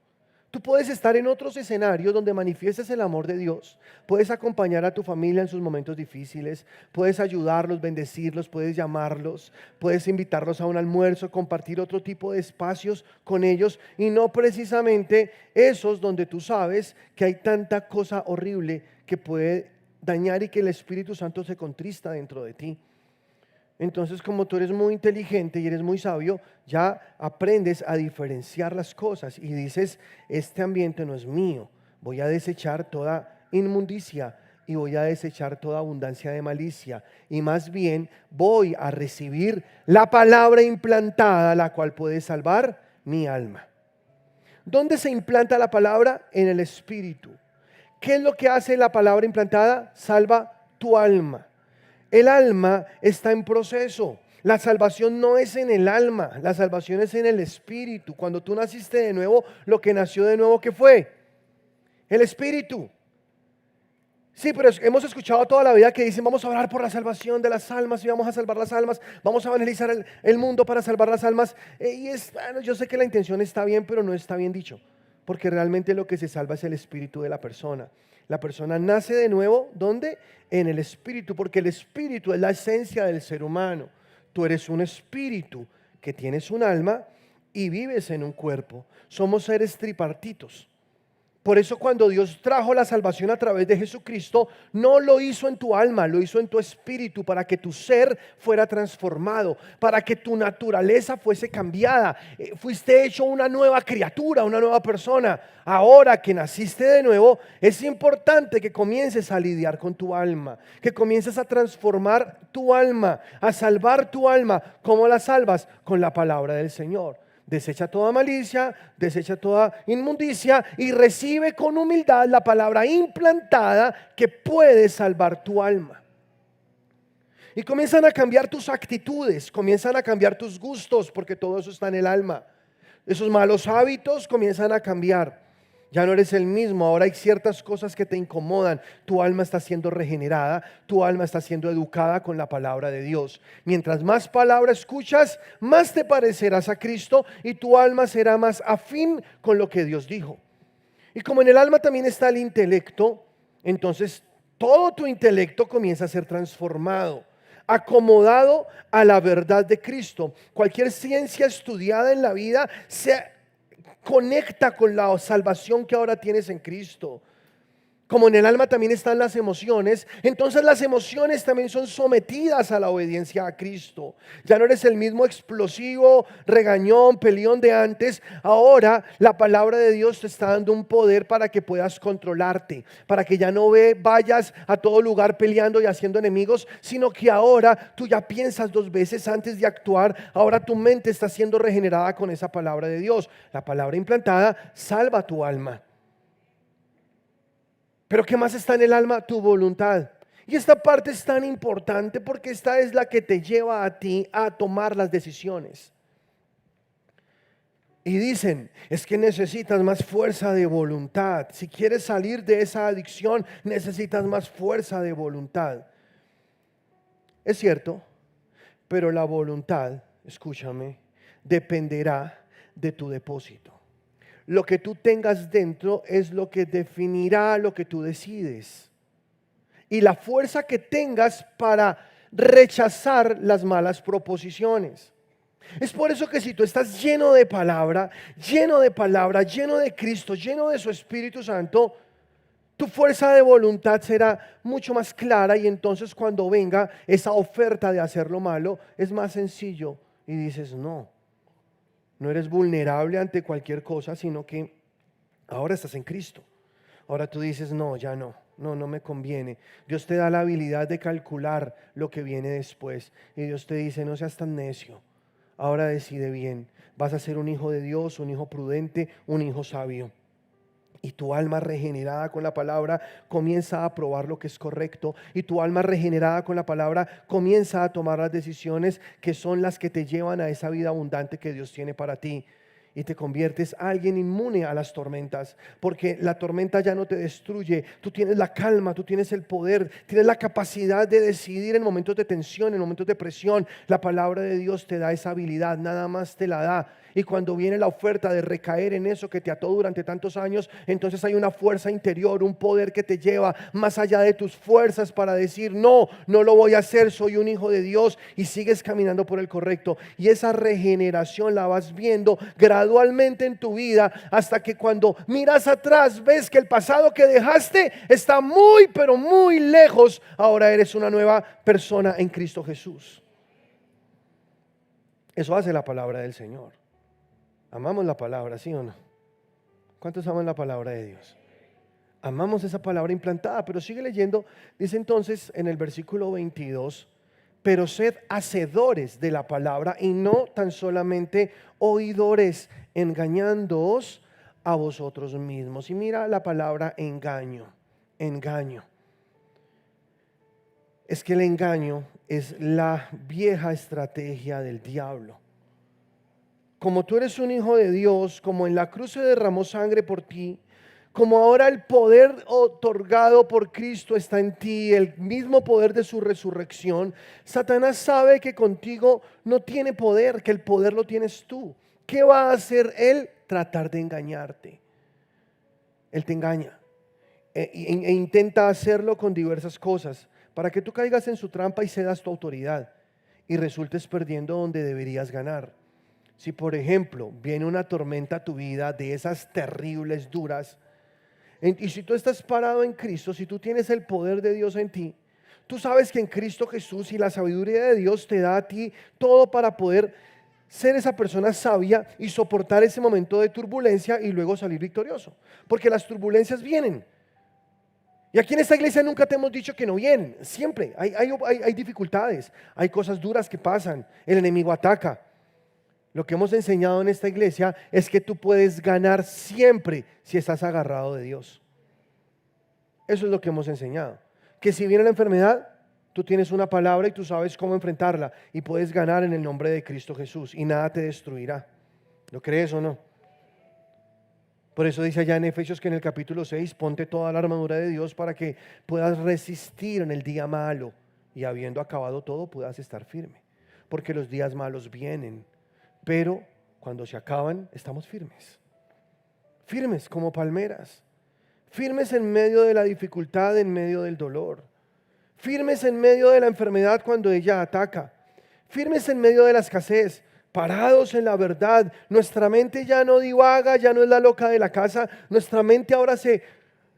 Tú puedes estar en otros escenarios donde manifiestes el amor de Dios. Puedes acompañar a tu familia en sus momentos difíciles. Puedes ayudarlos, bendecirlos, puedes llamarlos, puedes invitarlos a un almuerzo, compartir otro tipo de espacios con ellos, y no precisamente esos donde tú sabes que hay tanta cosa horrible que puede dañar y que el Espíritu Santo se contrista dentro de ti. Entonces, como tú eres muy inteligente y eres muy sabio, ya aprendes a diferenciar las cosas y dices, este ambiente no es mío, voy a desechar toda inmundicia y voy a desechar toda abundancia de malicia y más bien voy a recibir la palabra implantada, la cual puede salvar mi alma. ¿Dónde se implanta la palabra? En el espíritu. ¿Qué es lo que hace la palabra implantada? Salva tu alma. El alma está en proceso. La salvación no es en el alma, la salvación es en el espíritu. Cuando tú naciste de nuevo, lo que nació de nuevo, ¿qué fue? El espíritu. Sí, pero hemos escuchado toda la vida que dicen vamos a orar por la salvación de las almas y vamos a salvar las almas, vamos a evangelizar el mundo para salvar las almas. Bueno, yo sé que la intención está bien, pero no está bien dicho, porque realmente lo que se salva es el espíritu de la persona. La persona nace de nuevo, ¿dónde? En el espíritu, porque el espíritu es la esencia del ser humano. Tú eres un espíritu que tienes un alma y vives en un cuerpo. Somos seres tripartitos. Por eso cuando Dios trajo la salvación a través de Jesucristo, no lo hizo en tu alma, lo hizo en tu espíritu, para que tu ser fuera transformado, para que tu naturaleza fuese cambiada. Fuiste hecho una nueva criatura, una nueva persona. Ahora que naciste de nuevo, es importante que comiences a lidiar con tu alma, que comiences a transformar tu alma, a salvar tu alma. ¿Cómo la salvas? Con la palabra del Señor. Desecha toda malicia, desecha toda inmundicia y recibe con humildad la palabra implantada que puede salvar tu alma. Y comienzan a cambiar tus actitudes, comienzan a cambiar tus gustos, porque todo eso está en el alma. Esos malos hábitos comienzan a cambiar. Ya no eres el mismo, ahora hay ciertas cosas que te incomodan. Tu alma está siendo regenerada, tu alma está siendo educada con la palabra de Dios. Mientras más palabra escuchas, más te parecerás a Cristo y tu alma será más afín con lo que Dios dijo. Y como en el alma también está el intelecto, entonces todo tu intelecto comienza a ser transformado, acomodado a la verdad de Cristo. Cualquier ciencia estudiada en la vida se conecta con la salvación que ahora tienes en Cristo. Como en el alma también están las emociones, entonces las emociones también son sometidas a la obediencia a Cristo. Ya no eres el mismo explosivo, regañón, peleón de antes. Ahora la palabra de Dios te está dando un poder para que puedas controlarte, para que ya no vayas a todo lugar peleando y haciendo enemigos, sino que ahora tú ya piensas dos veces antes de actuar. Ahora tu mente está siendo regenerada con esa palabra de Dios. La palabra implantada salva tu alma. Pero ¿qué más está en el alma? Tu voluntad. Y esta parte es tan importante porque esta es la que te lleva a ti a tomar las decisiones. Y dicen, es que necesitas más fuerza de voluntad. Si quieres salir de esa adicción, necesitas más fuerza de voluntad. Es cierto, pero la voluntad, escúchame, dependerá de tu depósito. Lo que tú tengas dentro es lo que definirá lo que tú decides. Y la fuerza que tengas para rechazar las malas proposiciones. Es por eso que si tú estás lleno de palabra, lleno de Cristo, lleno de su Espíritu Santo, tu fuerza de voluntad será mucho más clara y entonces cuando venga esa oferta de hacer lo malo, es más sencillo y dices no. No eres vulnerable ante cualquier cosa, sino que ahora estás en Cristo. Ahora tú dices, no, ya no me conviene. Dios te da la habilidad de calcular lo que viene después. Y Dios te dice, no seas tan necio. Ahora decide bien. Vas a ser un hijo de Dios, un hijo prudente, un hijo sabio. Y tu alma regenerada con la palabra comienza a probar lo que es correcto. Y tu alma regenerada con la palabra comienza a tomar las decisiones que son las que te llevan a esa vida abundante que Dios tiene para ti. Y te conviertes en alguien inmune a las tormentas, porque la tormenta ya no te destruye. Tú tienes la calma, tú tienes el poder, tienes la capacidad de decidir en momentos de tensión, en momentos de presión. La palabra de Dios te da esa habilidad, nada más te la da. Y cuando viene la oferta de recaer en eso que te ató durante tantos años, entonces hay una fuerza interior, un poder que te lleva más allá de tus fuerzas para decir, no lo voy a hacer, soy un hijo de Dios, y sigues caminando por el correcto. Y esa regeneración la vas viendo gradualmente en tu vida hasta que cuando miras atrás ves que el pasado que dejaste está muy, pero muy lejos. Ahora eres una nueva persona en Cristo Jesús. Eso hace la palabra del Señor. Amamos la palabra, ¿sí o no? ¿Cuántos aman la palabra de Dios? Amamos esa palabra implantada, pero sigue leyendo. Dice entonces en el versículo 22, pero sed hacedores de la palabra y no tan solamente oidores, engañándoos a vosotros mismos. Y mira la palabra engaño, engaño. Es que el engaño es la vieja estrategia del diablo. Como tú eres un hijo de Dios, como en la cruz se derramó sangre por ti, como ahora el poder otorgado por Cristo está en ti, el mismo poder de su resurrección, Satanás sabe que contigo no tiene poder, que el poder lo tienes tú. ¿Qué va a hacer él? Tratar de engañarte. Él te engaña e intenta hacerlo con diversas cosas para que tú caigas en su trampa y cedas tu autoridad y resultes perdiendo donde deberías ganar. Si por ejemplo viene una tormenta a tu vida de esas terribles, duras, y si tú estás parado en Cristo, si tú tienes el poder de Dios en ti, tú sabes que en Cristo Jesús y la sabiduría de Dios te da a ti todo para poder ser esa persona sabia y soportar ese momento de turbulencia y luego salir victorioso. Porque las turbulencias vienen. Y aquí en esta iglesia nunca te hemos dicho que no vienen. Siempre hay dificultades, hay cosas duras que pasan, el enemigo ataca. Lo que hemos enseñado en esta iglesia es que tú puedes ganar siempre si estás agarrado de Dios. Eso es lo que hemos enseñado. Que si viene la enfermedad, tú tienes una palabra y tú sabes cómo enfrentarla y puedes ganar en el nombre de Cristo Jesús y nada te destruirá. ¿Lo crees o no? Por eso dice allá en Efesios que en el capítulo 6, ponte toda la armadura de Dios para que puedas resistir en el día malo y habiendo acabado todo puedas estar firme. Porque los días malos vienen, pero cuando se acaban estamos firmes. Firmes como palmeras. Firmes en medio de la dificultad, en medio del dolor. Firmes en medio de la enfermedad cuando ella ataca. Firmes en medio de la escasez. Parados en la verdad. Nuestra mente ya no divaga, ya no es la loca de la casa. Nuestra mente ahora se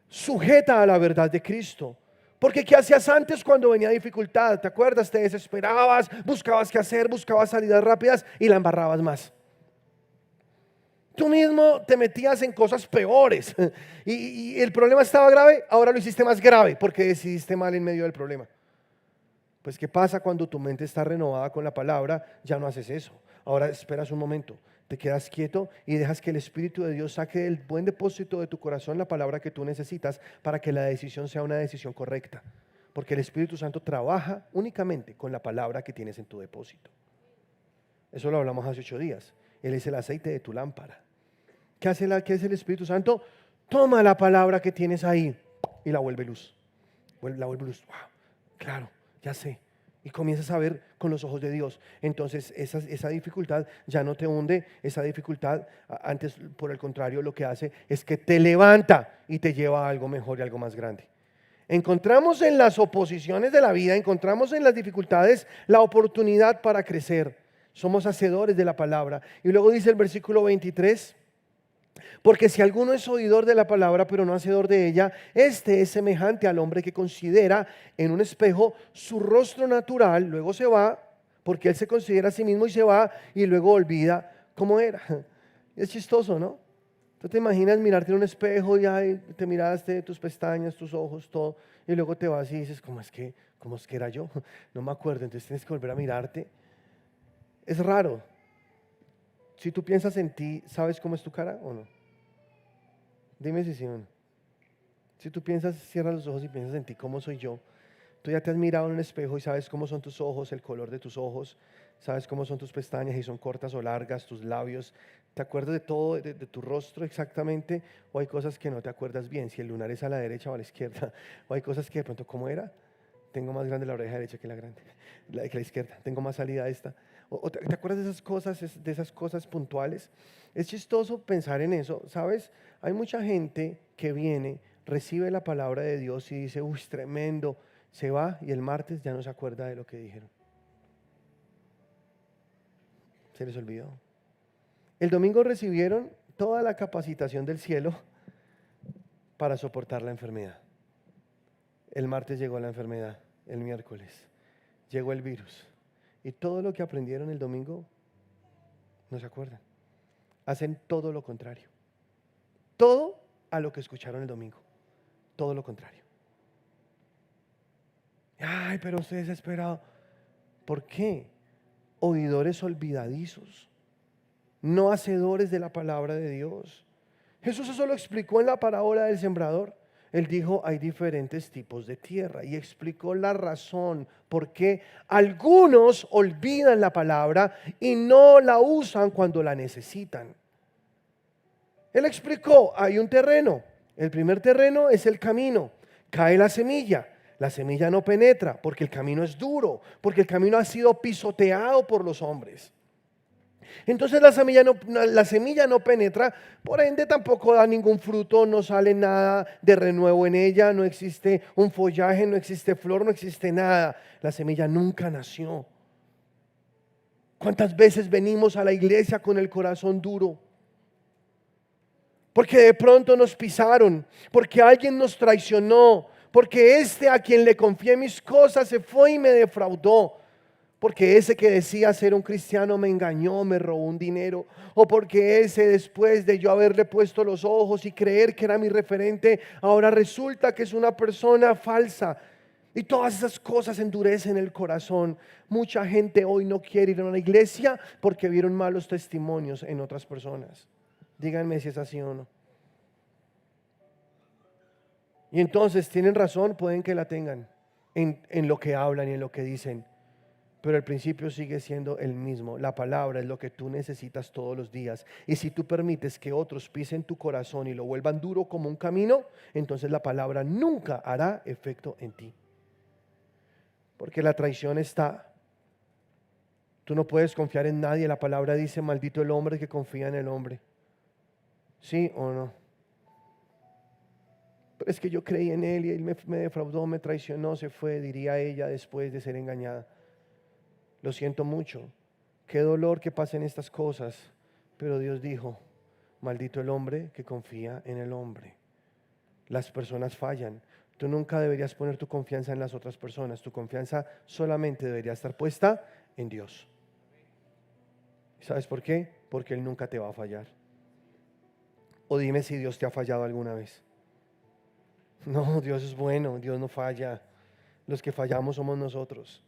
sujeta a la verdad de Cristo. Porque ¿qué hacías antes cuando venía dificultad? ¿Te acuerdas? Te desesperabas, buscabas qué hacer, buscabas salidas rápidas y la embarrabas más. Tú mismo te metías en cosas peores y el problema estaba grave, ahora lo hiciste más grave porque decidiste mal en medio del problema. Pues ¿qué pasa cuando tu mente está renovada con la palabra? Ya no haces eso. Ahora esperas un momento, te quedas quieto y dejas que el Espíritu de Dios saque del buen depósito de tu corazón la palabra que tú necesitas para que la decisión sea una decisión correcta. Porque el Espíritu Santo trabaja únicamente con la palabra que tienes en tu depósito. Eso lo hablamos hace 8 días. Él es el aceite de tu lámpara. ¿Qué hace el Espíritu Santo? Toma la palabra que tienes ahí y la vuelve luz. La vuelve luz. Wow, claro, ya sé. Y comienzas a ver con los ojos de Dios. Entonces esa dificultad ya no te hunde. Esa dificultad, antes por el contrario, lo que hace es que te levanta y te lleva a algo mejor y algo más grande. Encontramos en las oposiciones de la vida, encontramos en las dificultades la oportunidad para crecer. Somos hacedores de la palabra. Y luego dice el versículo 23. Porque si alguno es oidor de la palabra, pero no hacedor de ella, este es semejante al hombre que considera en un espejo su rostro natural, luego se va, porque él se considera a sí mismo y se va, y luego olvida cómo era. Es chistoso, ¿no? Tú te imaginas mirarte en un espejo y ay, te miraste tus pestañas, tus ojos, todo, y luego te vas y dices, cómo es que era yo? No me acuerdo, entonces tienes que volver a mirarte. Es raro. Si tú piensas en ti, ¿sabes cómo es tu cara o no? Dime si sí o no. Si tú piensas, cierras los ojos y piensas en ti, ¿cómo soy yo? Tú ya te has mirado en un espejo y sabes cómo son tus ojos, el color de tus ojos, sabes cómo son tus pestañas y son cortas o largas, tus labios. ¿Te acuerdas de todo, de tu rostro exactamente? ¿O hay cosas que no te acuerdas bien? Si el lunar es a la derecha o a la izquierda. ¿O hay cosas que de pronto, ¿cómo era? Tengo más grande la oreja derecha que que la izquierda. Tengo más salida esta. ¿Te acuerdas de esas cosas puntuales? Es chistoso pensar en eso, ¿sabes? Hay mucha gente que viene, recibe la palabra de Dios y dice, uy, tremendo, se va y el martes ya no se acuerda de lo que dijeron. Se les olvidó. El domingo recibieron toda la capacitación del cielo para soportar la enfermedad. El martes llegó la enfermedad, el miércoles llegó el virus. Y todo lo que aprendieron el domingo No se acuerdan. Hacen todo lo contrario. Todo a lo que escucharon el domingo. Todo lo contrario. Ay, pero usted es desesperado. ¿Por qué? Oidores olvidadizos, no hacedores de la palabra de Dios. Jesús eso lo explicó en la parábola del sembrador. Él dijo, hay diferentes tipos de tierra y explicó la razón por qué algunos olvidan la palabra y no la usan cuando la necesitan. Él explicó, hay un terreno. El primer terreno es el camino. Cae la semilla. La semilla no penetra porque el camino es duro, porque el camino ha sido pisoteado por los hombres. Entonces la semilla no penetra, por ende tampoco da ningún fruto, no sale nada de renuevo en ella, no existe un follaje, no existe flor, no existe nada. La semilla nunca nació. ¿Cuántas veces venimos a la iglesia con el corazón duro? Porque de pronto nos pisaron, porque alguien nos traicionó, porque a quien le confié mis cosas se fue y me defraudó, porque ese que decía ser un cristiano me engañó, me robó un dinero, o porque ese después de yo haberle puesto los ojos y creer que era mi referente, ahora resulta que es una persona falsa. Y todas esas cosas endurecen el corazón. Mucha gente hoy no quiere ir a una iglesia porque vieron malos testimonios en otras personas. Díganme si es así o no. Y entonces tienen razón, pueden que la tengan en lo que hablan y en lo que dicen. Pero el principio sigue siendo el mismo. La palabra es lo que tú necesitas todos los días. Y si tú permites que otros pisen tu corazón y lo vuelvan duro como un camino, entonces la palabra nunca hará efecto en ti. Porque la traición está. Tú no puedes confiar en nadie. La palabra dice, maldito el hombre que confía en el hombre. ¿Sí o no? Pero es que yo creí en él y él me defraudó, me traicionó, se fue, diría ella después de ser engañada. Lo siento mucho, qué dolor que pasen estas cosas, pero Dios dijo, maldito el hombre que confía en el hombre. Las personas fallan. Tú nunca deberías poner tu confianza en las otras personas. Tu confianza solamente debería estar puesta en Dios. ¿Sabes por qué? Porque Él nunca te va a fallar. O dime si Dios te ha fallado alguna vez. No, Dios es bueno, Dios no falla. Los que fallamos somos nosotros.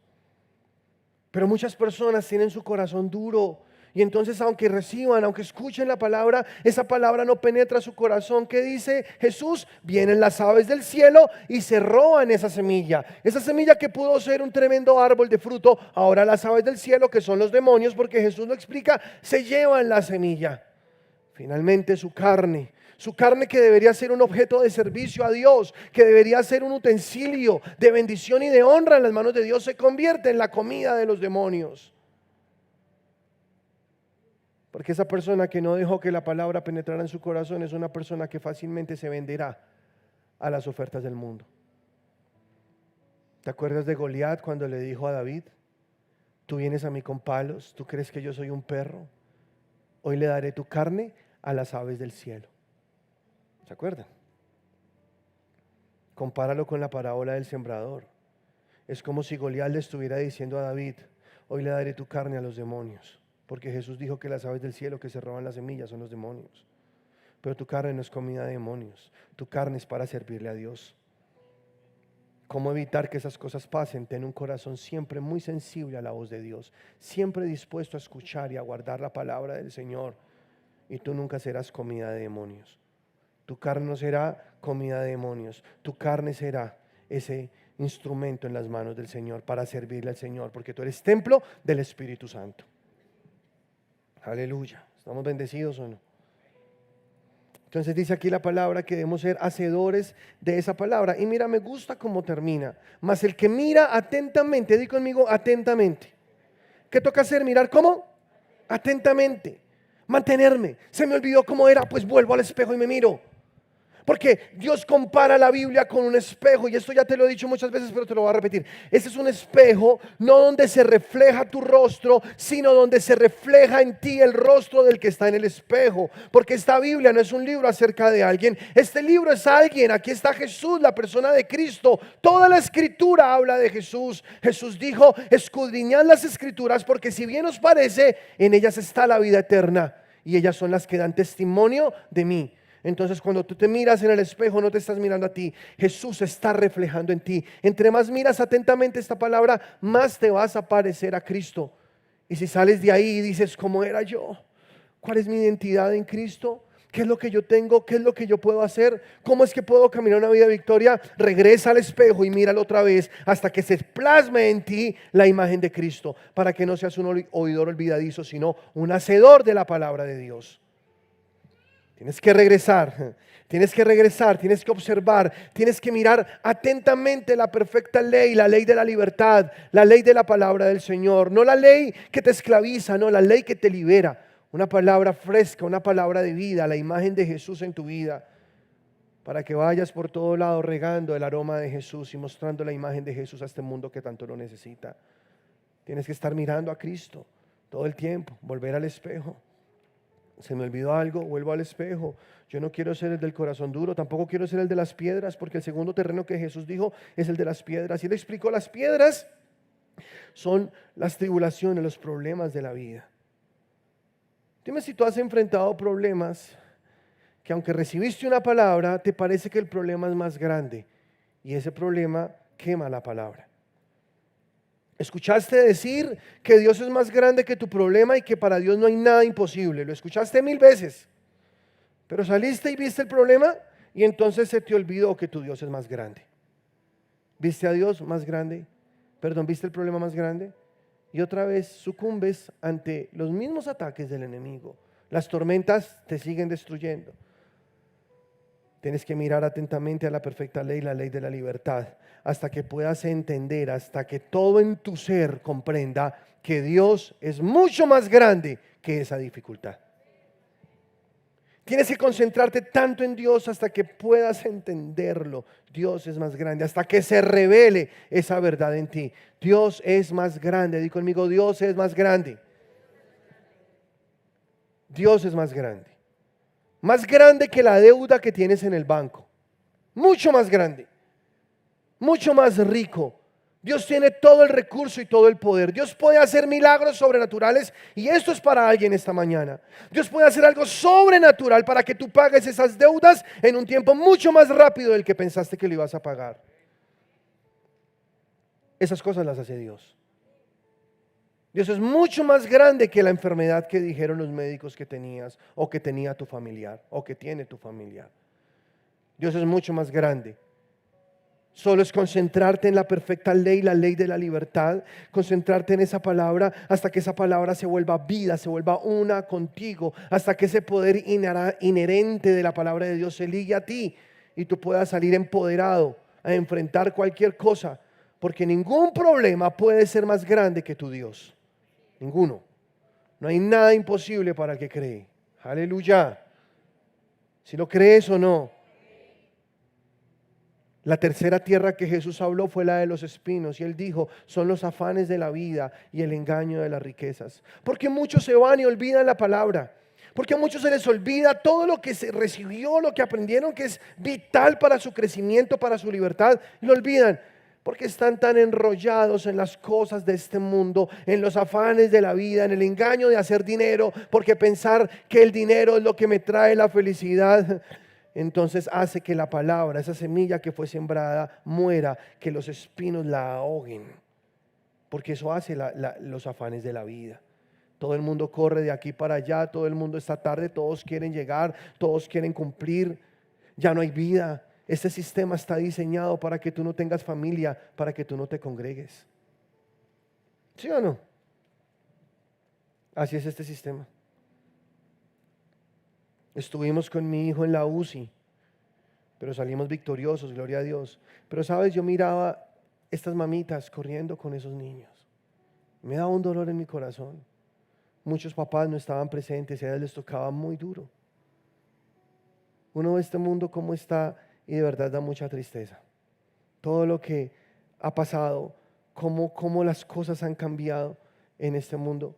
Pero muchas personas tienen su corazón duro. Y entonces aunque reciban, aunque escuchen la palabra, esa palabra no penetra su corazón. ¿Qué dice Jesús? Vienen las aves del cielo y se roban esa semilla. Esa semilla que pudo ser un tremendo árbol de fruto, ahora las aves del cielo, que son los demonios, porque Jesús lo explica, se llevan la semilla. Finalmente su carne que debería ser un objeto de servicio a Dios, que debería ser un utensilio de bendición y de honra en las manos de Dios, se convierte en la comida de los demonios. Porque esa persona que no dejó que la palabra penetrara en su corazón es una persona que fácilmente se venderá a las ofertas del mundo. ¿Te acuerdas de Goliat cuando le dijo a David, tú vienes a mí con palos, tú crees que yo soy un perro? Hoy le daré tu carne a las aves del cielo. ¿Se acuerdan? Compáralo con la parábola del sembrador. Es como si Goliat le estuviera diciendo a David, hoy le daré tu carne a los demonios. Porque Jesús dijo que las aves del cielo que se roban las semillas son los demonios. Pero tu carne no es comida de demonios. Tu carne es para servirle a Dios. ¿Cómo evitar que esas cosas pasen? Ten un corazón siempre muy sensible a la voz de Dios. Siempre dispuesto a escuchar y a guardar la palabra del Señor. Y tú nunca serás comida de demonios. Tu carne no será comida de demonios. Tu carne será ese instrumento en las manos del Señor para servirle al Señor, porque tú eres templo del Espíritu Santo. Aleluya. ¿Estamos bendecidos o no? Entonces dice aquí la palabra que debemos ser hacedores de esa palabra. Y mira, me gusta cómo termina. Mas el que mira atentamente, di conmigo atentamente. ¿Qué toca hacer? Mirar cómo atentamente. Mantenerme. Se me olvidó cómo era, pues vuelvo al espejo y me miro. Porque Dios compara la Biblia con un espejo, y esto ya te lo he dicho muchas veces, pero te lo voy a repetir. Ese es un espejo, no donde se refleja tu rostro, sino donde se refleja en ti el rostro del que está en el espejo. Porque esta Biblia no es un libro acerca de alguien, este libro es alguien. Aquí está Jesús, la persona de Cristo. Toda la escritura habla de Jesús. Jesús dijo: escudriñad las escrituras, porque si bien os parece, en ellas está la vida eterna, y ellas son las que dan testimonio de mí. Entonces, cuando tú te miras en el espejo, no te estás mirando a ti, Jesús está reflejando en ti. Entre más miras atentamente esta palabra, más te vas a parecer a Cristo. Y si sales de ahí y dices: ¿cómo era yo? ¿Cuál es mi identidad en Cristo? ¿Qué es lo que yo tengo? ¿Qué es lo que yo puedo hacer? ¿Cómo es que puedo caminar una vida de victoria? Regresa al espejo y míralo otra vez hasta que se plasme en ti la imagen de Cristo, para que no seas un oidor olvidadizo, sino un hacedor de la palabra de Dios. Tienes que regresar, tienes que regresar, tienes que observar, tienes que mirar atentamente la perfecta ley, la ley de la libertad, la ley de la palabra del Señor. No la ley que te esclaviza, no, la ley que te libera. Una palabra fresca, una palabra de vida, la imagen de Jesús en tu vida, para que vayas por todo lado regando el aroma de Jesús y mostrando la imagen de Jesús a este mundo que tanto lo necesita. Tienes que estar mirando a Cristo todo el tiempo, volver al espejo. Se me olvidó algo, vuelvo al espejo. Yo no quiero ser el del corazón duro, tampoco quiero ser el de las piedras, porque el segundo terreno que Jesús dijo es el de las piedras. Y Él explicó: las piedras son las tribulaciones, los problemas de la vida. Dime si tú has enfrentado problemas que, aunque recibiste una palabra, te parece que el problema es más grande, y ese problema quema la palabra. Escuchaste decir que Dios es más grande que tu problema y que para Dios no hay nada imposible. Lo escuchaste 1000 veces, pero saliste y viste el problema, y entonces se te olvidó que tu Dios es más grande. ¿Viste a Dios más grande? Perdón, ¿viste el problema más grande? Y otra vez sucumbes ante los mismos ataques del enemigo. Las tormentas te siguen destruyendo. Tienes que mirar atentamente a la perfecta ley, la ley de la libertad, hasta que puedas entender, hasta que todo en tu ser comprenda que Dios es mucho más grande que esa dificultad. Tienes que concentrarte tanto en Dios hasta que puedas entenderlo. Dios es más grande, hasta que se revele esa verdad en ti. Dios es más grande. Di conmigo: Dios es más grande. Dios es más grande. Más grande que la deuda que tienes en el banco. Mucho más grande. Mucho más rico. Dios tiene todo el recurso y todo el poder. Dios puede hacer milagros sobrenaturales, y esto es para alguien esta mañana. Dios puede hacer algo sobrenatural para que tú pagues esas deudas en un tiempo mucho más rápido del que pensaste que lo ibas a pagar. Esas cosas las hace Dios. Dios es mucho más grande que la enfermedad que dijeron los médicos que tenías, o que tenía tu familiar, o que tiene tu familiar. Dios es mucho más grande. Solo es concentrarte en la perfecta ley, la ley de la libertad, concentrarte en esa palabra hasta que esa palabra se vuelva vida, se vuelva una contigo, hasta que ese poder inherente de la palabra de Dios se ligue a ti y tú puedas salir empoderado a enfrentar cualquier cosa, porque ningún problema puede ser más grande que tu Dios. Ninguno. No hay nada imposible para el que cree. Aleluya. Si lo crees o no. La tercera tierra que Jesús habló fue la de los espinos, y Él dijo: son los afanes de la vida y el engaño de las riquezas. Porque muchos se van y olvidan la palabra. Porque a muchos se les olvida todo lo que se recibió, lo que aprendieron, que es vital para su crecimiento, para su libertad, y lo olvidan. Porque están tan enrollados en las cosas de este mundo, en los afanes de la vida, en el engaño de hacer dinero, porque pensar que el dinero es lo que me trae la felicidad, entonces hace que la palabra, esa semilla que fue sembrada, muera, que los espinos la ahoguen. Porque eso hace los afanes de la vida. Todo el mundo corre de aquí para allá, todo el mundo está tarde, todos quieren llegar, todos quieren cumplir. Ya no hay vida. Este sistema está diseñado para que tú no tengas familia, para que tú no te congregues. ¿Sí o no? Así es este sistema. Estuvimos con mi hijo en la UCI, pero salimos victoriosos, gloria a Dios. Pero sabes, yo miraba estas mamitas corriendo con esos niños. Me daba un dolor en mi corazón. Muchos papás no estaban presentes y a ellos les tocaba muy duro. Uno ve este mundo como está y de verdad da mucha tristeza. Todo lo que ha pasado, cómo las cosas han cambiado en este mundo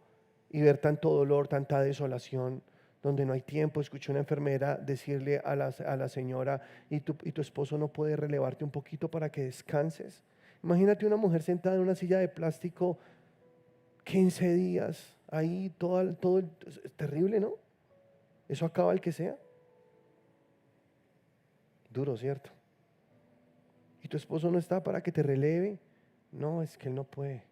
y ver tanto dolor, tanta desolación, donde no hay tiempo. Escuché una enfermera decirle a la señora, ¿y tu esposo no puede relevarte un poquito para que descanses? Imagínate una mujer sentada en una silla de plástico 15 días, ahí es terrible, ¿no? Eso acaba el que sea. Duro, ¿cierto? ¿Y tu esposo no está para que te releve? No, es que él no puede.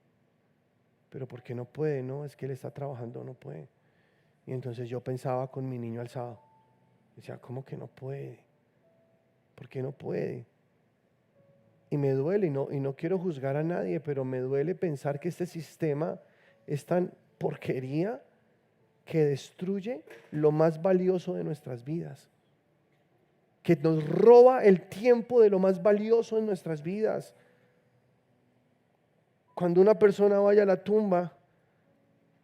¿Pero por qué no puede? No, es que él está trabajando, no puede. Y entonces yo pensaba con mi niño alzado. Decía, ¿cómo que no puede? ¿Por qué no puede? Y me duele, y no quiero juzgar a nadie, pero me duele pensar que este sistema es tan porquería que destruye lo más valioso de nuestras vidas, que nos roba el tiempo de lo más valioso en nuestras vidas. Cuando una persona vaya a la tumba,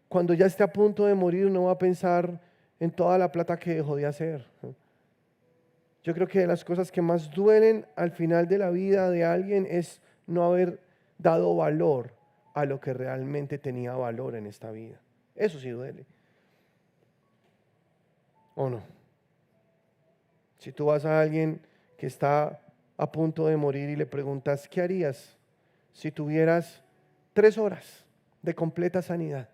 cuando ya esté a punto de morir, no va a pensar en toda la plata que dejó de hacer. Yo creo que de las cosas que más duelen al final de la vida de alguien es no haber dado valor a lo que realmente tenía valor en esta vida. Eso sí duele. ¿O no? Si tú vas a alguien que está a punto de morir y le preguntas, ¿qué harías si tuvieras 3 horas de completa sanidad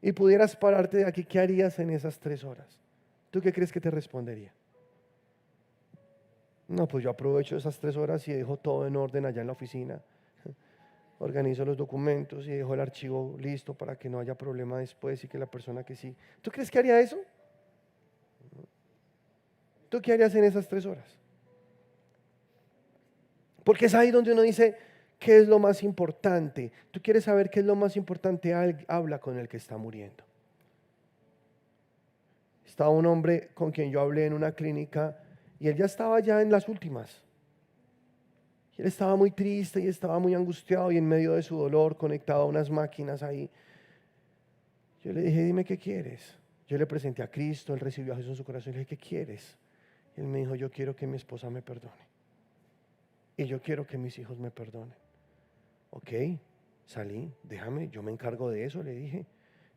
y pudieras pararte de aquí? ¿Qué harías en esas 3 horas? ¿Tú qué crees que te respondería? No, pues yo aprovecho esas 3 horas y dejo todo en orden allá en la oficina. Organizo los documentos y dejo el archivo listo para que no haya problema después y que la persona que sí. ¿Tú crees que haría eso? ¿Tú qué harías en esas 3 horas? Porque es ahí donde uno dice, ¿qué es lo más importante? Tú quieres saber qué es lo más importante, habla con el que está muriendo. Estaba un hombre con quien yo hablé en una clínica y él ya estaba ya en las últimas. Y él estaba muy triste y estaba muy angustiado y en medio de su dolor conectado a unas máquinas ahí. Yo le dije, dime qué quieres. Yo le presenté a Cristo, él recibió a Jesús en su corazón. Le dije, ¿qué quieres? Y él me dijo, yo quiero que mi esposa me perdone. Y yo quiero que mis hijos me perdonen. Ok, salí, déjame, yo me encargo de eso, le dije.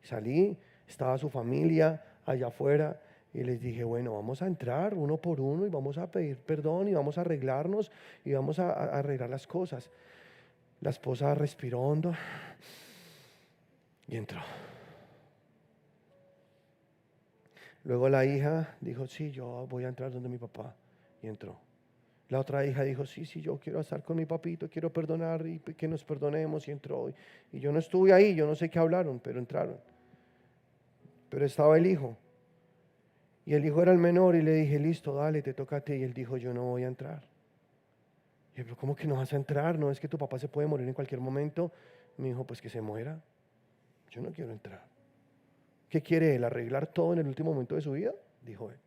Salí, estaba su familia allá afuera y les dije, bueno, vamos a entrar uno por uno y vamos a pedir perdón y vamos a arreglarnos y vamos a arreglar las cosas. La esposa respiró hondo y entró. Luego la hija dijo, sí, yo voy a entrar donde mi papá, y entró. La otra hija dijo, sí, yo quiero estar con mi papito, quiero perdonar y que nos perdonemos, y entró. Y yo no estuve ahí, yo no sé qué hablaron, pero entraron. Pero estaba el hijo, y el hijo era el menor, y le dije, listo, dale, te toca a ti. Y él dijo, yo no voy a entrar. Y yo, pero ¿cómo que no vas a entrar? ¿No es que tu papá se puede morir en cualquier momento? Me dijo, pues que se muera. Yo no quiero entrar. ¿Qué quiere él? ¿Arreglar todo en el último momento de su vida? Dijo él.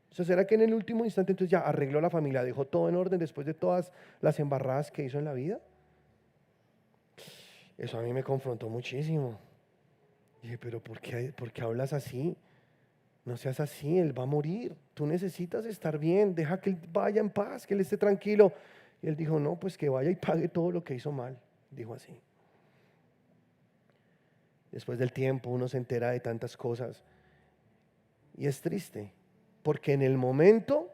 O sea, ¿será que en el último instante entonces ya arregló la familia, dejó todo en orden después de todas las embarradas que hizo en la vida? Eso a mí me confrontó muchísimo. Dije, pero ¿por qué hablas así? No seas así, él va a morir. Tú necesitas estar bien, deja que él vaya en paz, que él esté tranquilo. Y él dijo, no, pues que vaya y pague todo lo que hizo mal. Dijo así. Después del tiempo uno se entera de tantas cosas. Y es triste, porque en el momento,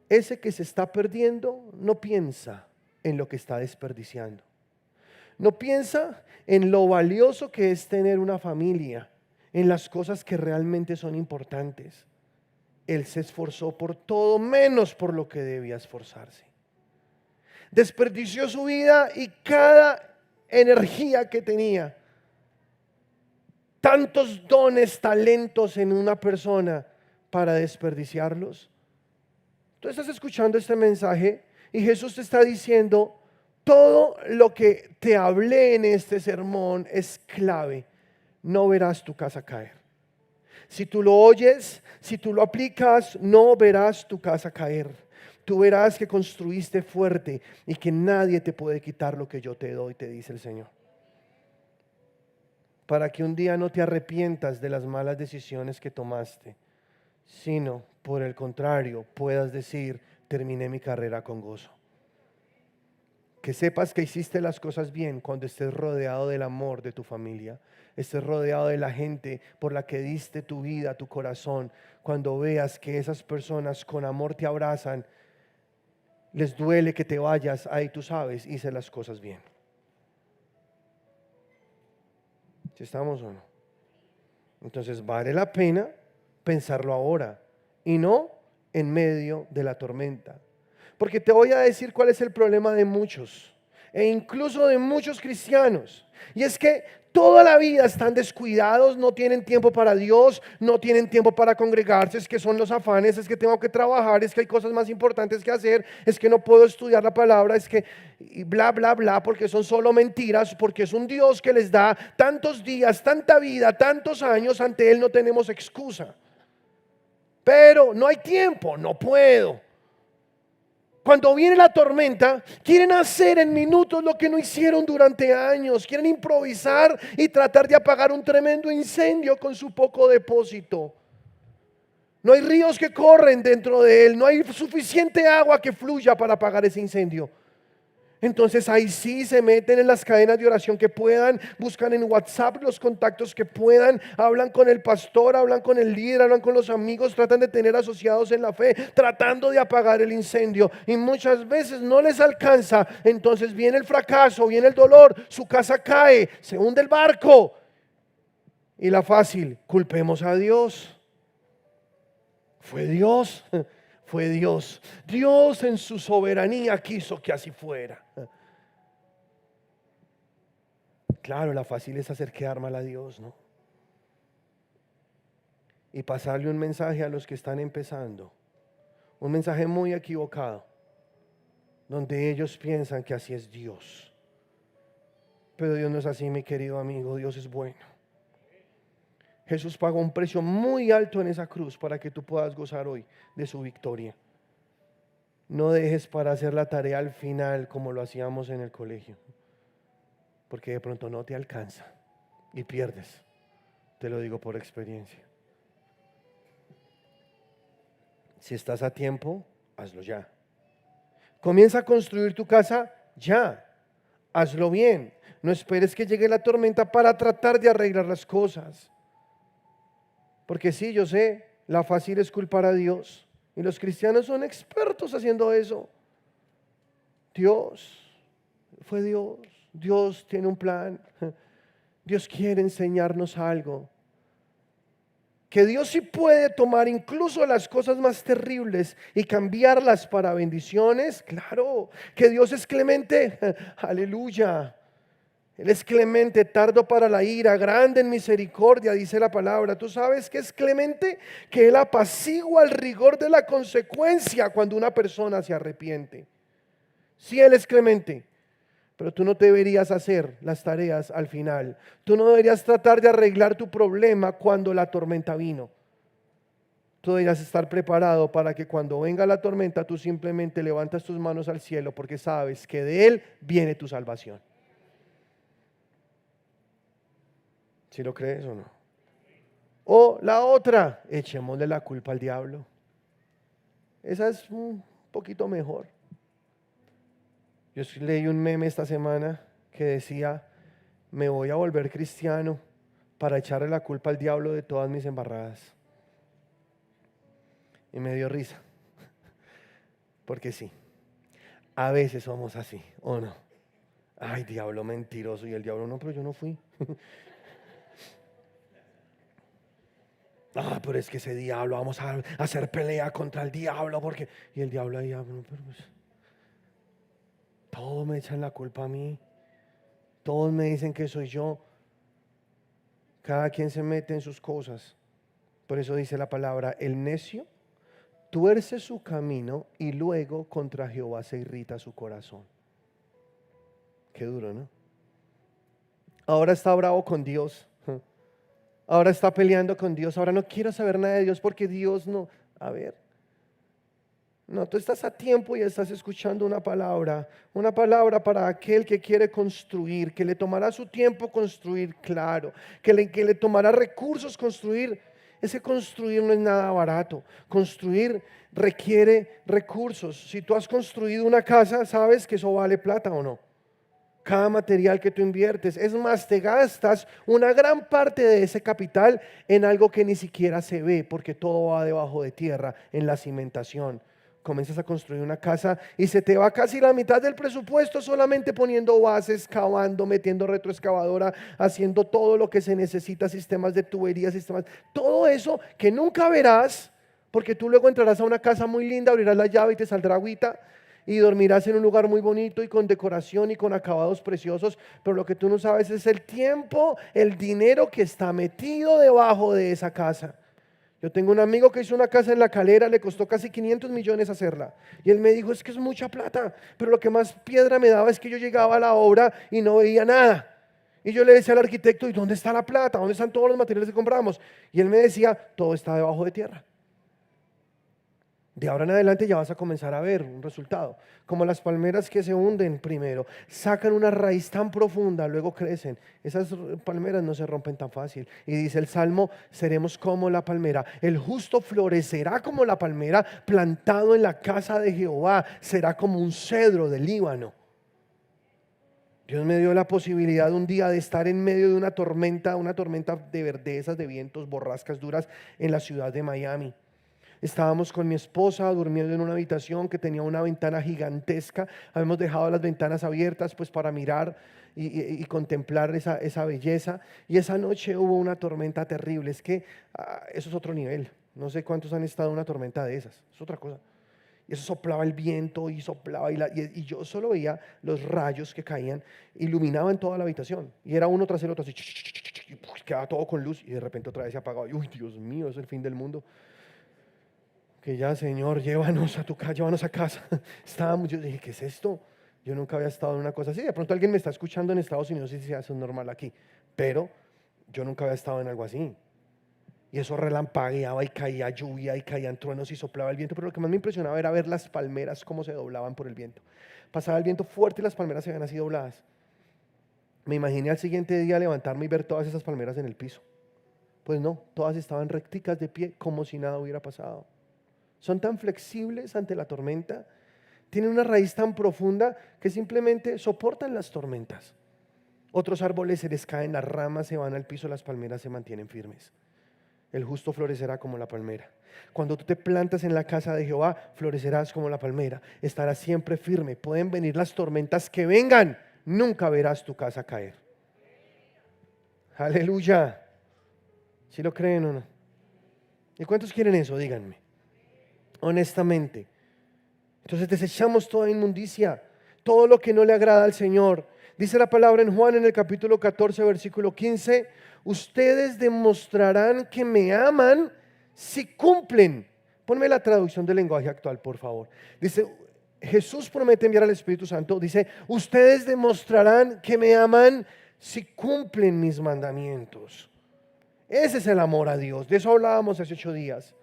ese que se está perdiendo no piensa en lo que está desperdiciando. No piensa en lo valioso que es tener una familia, en las cosas que realmente son importantes. Él se esforzó por todo menos por lo que debía esforzarse. Desperdició su vida y cada energía que tenía, tantos dones, talentos en una persona para desperdiciarlos. Tú estás escuchando este mensaje y Jesús te está diciendo, todo lo que te hablé en este sermón es clave. No verás tu casa caer. Si tú lo oyes, si tú lo aplicas, no verás tu casa caer. Tú verás que construiste fuerte y que nadie te puede quitar lo que yo te doy, te dice el Señor. Para que un día no te arrepientas de las malas decisiones que tomaste, sino por el contrario, puedas decir, terminé mi carrera con gozo. Que sepas que hiciste las cosas bien cuando estés rodeado del amor de tu familia, estés rodeado de la gente por la que diste tu vida, tu corazón. Cuando veas que esas personas con amor te abrazan, les duele que te vayas, ahí tú sabes, hice las cosas bien. ¿Sí estamos o no? Entonces vale la pena pensarlo ahora y no en medio de la tormenta. Porque te voy a decir cuál es el problema de muchos, e incluso de muchos cristianos. Y es que toda la vida están descuidados, no tienen tiempo para Dios, no tienen tiempo para congregarse, es que son los afanes, es que tengo que trabajar, es que hay cosas más importantes que hacer, es que no puedo estudiar la palabra, es que y bla, bla, bla, porque son solo mentiras, porque es un Dios que les da tantos días, tanta vida, tantos años, ante Él no tenemos excusa. Pero no hay tiempo, no puedo. Cuando viene la tormenta, quieren hacer en minutos lo que no hicieron durante años. Quieren improvisar y tratar de apagar un tremendo incendio con su poco depósito. No hay ríos que corren dentro de él. No hay suficiente agua que fluya para apagar ese incendio. Entonces ahí sí se meten en las cadenas de oración que puedan, buscan en WhatsApp los contactos que puedan, hablan con el pastor, hablan con el líder, hablan con los amigos, tratan de tener asociados en la fe, tratando de apagar el incendio, y muchas veces no les alcanza. Entonces viene el fracaso, viene el dolor, su casa cae, se hunde el barco, y la fácil, culpemos a Dios. Fue Dios. Fue Dios. Dios en su soberanía quiso que así fuera. Claro, la fácil es hacer quedar mal a Dios, ¿no? Y pasarle un mensaje a los que están empezando. Un mensaje muy equivocado, donde ellos piensan que así es Dios. Pero Dios no es así, mi querido amigo. Dios es bueno. Jesús pagó un precio muy alto en esa cruz para que tú puedas gozar hoy de su victoria. No dejes para hacer la tarea al final como lo hacíamos en el colegio, porque de pronto no te alcanza y pierdes. Te lo digo por experiencia. Si estás a tiempo, hazlo ya. Comienza a construir tu casa ya. Hazlo bien. No esperes que llegue la tormenta para tratar de arreglar las cosas. Porque sí, yo sé, la fácil es culpar a Dios. Y los cristianos son expertos haciendo eso. Dios, fue Dios. Dios tiene un plan. Dios quiere enseñarnos algo. Que Dios sí puede tomar incluso las cosas más terribles y cambiarlas para bendiciones. Claro, que Dios es clemente. Aleluya. Él es clemente, tardo para la ira, grande en misericordia, dice la palabra. ¿Tú sabes qué es clemente? Que Él apacigua el rigor de la consecuencia cuando una persona se arrepiente. Sí, Él es clemente, pero tú no deberías hacer las tareas al final. Tú no deberías tratar de arreglar tu problema cuando la tormenta vino. Tú deberías estar preparado para que cuando venga la tormenta tú simplemente levantas tus manos al cielo, porque sabes que de Él viene tu salvación. ¿Sí lo crees o no? O la otra, echémosle la culpa al diablo. Esa es un poquito mejor. Yo leí un meme esta semana que decía, me voy a volver cristiano para echarle la culpa al diablo de todas mis embarradas. Y me dio risa. Porque sí, a veces somos así, ¿o no? Ay, diablo mentiroso. Y el diablo, no, pero yo no fui. Ah, pero es que ese diablo, vamos a hacer pelea contra el diablo, porque... Y el diablo ahí, pero pues, todos me echan la culpa a mí, todos me dicen que soy yo, cada quien se mete en sus cosas. Por eso dice la palabra, el necio tuerce su camino y luego contra Jehová se irrita su corazón. Qué duro, ¿no? Ahora está bravo con Dios. Ahora está peleando con Dios. Ahora no quiero saber nada de Dios porque Dios no. A ver. No, tú estás a tiempo y estás escuchando una palabra para aquel que quiere construir, que le tomará su tiempo construir, claro, que le tomará recursos construir Es que construir no es nada barato. Construir requiere recursos. Si tú has construido una casa, sabes que eso vale plata o no. Cada material que tú inviertes, es más, te gastas una gran parte de ese capital en algo que ni siquiera se ve, porque todo va debajo de tierra, en la cimentación. Comienzas a construir una casa y se te va casi la mitad del presupuesto solamente poniendo bases, cavando, metiendo retroexcavadora, haciendo todo lo que se necesita, sistemas de tuberías, sistemas, todo eso que nunca verás, porque tú luego entrarás a una casa muy linda, abrirás la llave y te saldrá agüita y dormirás en un lugar muy bonito y con decoración y con acabados preciosos, pero lo que tú no sabes es el tiempo, el dinero que está metido debajo de esa casa. Yo tengo un amigo que hizo una casa en La Calera, le costó casi 500 millones hacerla. Y él me dijo, es que es mucha plata, pero lo que más piedra me daba es que yo llegaba a la obra y no veía nada. Y yo le decía al arquitecto, ¿y dónde está la plata? ¿Dónde están todos los materiales que compramos? Y él me decía, todo está debajo de tierra. De ahora en adelante ya vas a comenzar a ver un resultado, como las palmeras que se hunden primero, sacan una raíz tan profunda, luego crecen. Esas palmeras no se rompen tan fácil. Y dice el Salmo, seremos como la palmera. El justo florecerá como la palmera, plantado en la casa de Jehová, será como un cedro del Líbano. Dios me dio la posibilidad un día de estar en medio de una tormenta de verdezas, de vientos, borrascas duras en la ciudad de Miami. Estábamos con mi esposa durmiendo en una habitación que tenía una ventana gigantesca. Habíamos dejado las ventanas abiertas pues para mirar y contemplar esa belleza. Y esa noche hubo una tormenta terrible. Es que eso es otro nivel. No sé cuántos han estado en una tormenta de esas. Es otra cosa. Y eso soplaba el viento y soplaba y yo solo veía los rayos que caían, iluminaban toda la habitación. Y era uno tras el otro así, y quedaba todo con luz y de repente otra vez se apagaba. Y, uy, Dios mío, es el fin del mundo. Que ya, Señor, llévanos a tu casa, llévanos a casa. Yo dije, ¿qué es esto? Yo nunca había estado en una cosa así. De pronto alguien me está escuchando en Estados Unidos y dice, eso es normal aquí. Pero yo nunca había estado en algo así. Y eso relampagueaba y caía lluvia y caían truenos y soplaba el viento. Pero lo que más me impresionaba era ver las palmeras cómo se doblaban por el viento. Pasaba el viento fuerte y las palmeras se habían así dobladas. Me imaginé al siguiente día levantarme y ver todas esas palmeras en el piso. Pues no, todas estaban recticas de pie como si nada hubiera pasado. Son tan flexibles ante la tormenta, tienen una raíz tan profunda que simplemente soportan las tormentas. Otros árboles se les caen las ramas, se van al piso, las palmeras se mantienen firmes. El justo florecerá como la palmera. Cuando tú te plantas en la casa de Jehová, florecerás como la palmera, estarás siempre firme. Pueden venir las tormentas que vengan, nunca verás tu casa caer. Aleluya. ¿Sí lo creen o no? ¿Y cuántos quieren eso? Díganme. Honestamente. Entonces desechamos toda inmundicia, todo lo que no le agrada al Señor. Dice la palabra en Juan en el capítulo 14, versículo 15, ustedes demostrarán que me aman si cumplen. Ponme la traducción del lenguaje actual, por favor. Dice, Jesús promete enviar al Espíritu Santo. Dice, ustedes demostrarán que me aman si cumplen mis mandamientos. Ese es el amor a Dios. De eso hablábamos hace 8 días.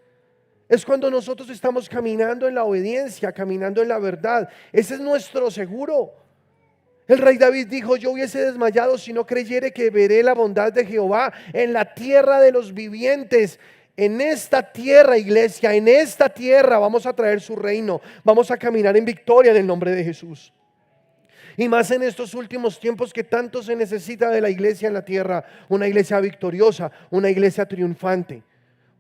Es cuando nosotros estamos caminando en la obediencia, caminando en la verdad. Ese es nuestro seguro. El rey David dijo, yo hubiese desmayado si no creyere que veré la bondad de Jehová en la tierra de los vivientes. En esta tierra, iglesia, en esta tierra vamos a traer su reino. Vamos a caminar en victoria en el nombre de Jesús. Y más en estos últimos tiempos que tanto se necesita de la iglesia en la tierra. Una iglesia victoriosa, una iglesia triunfante.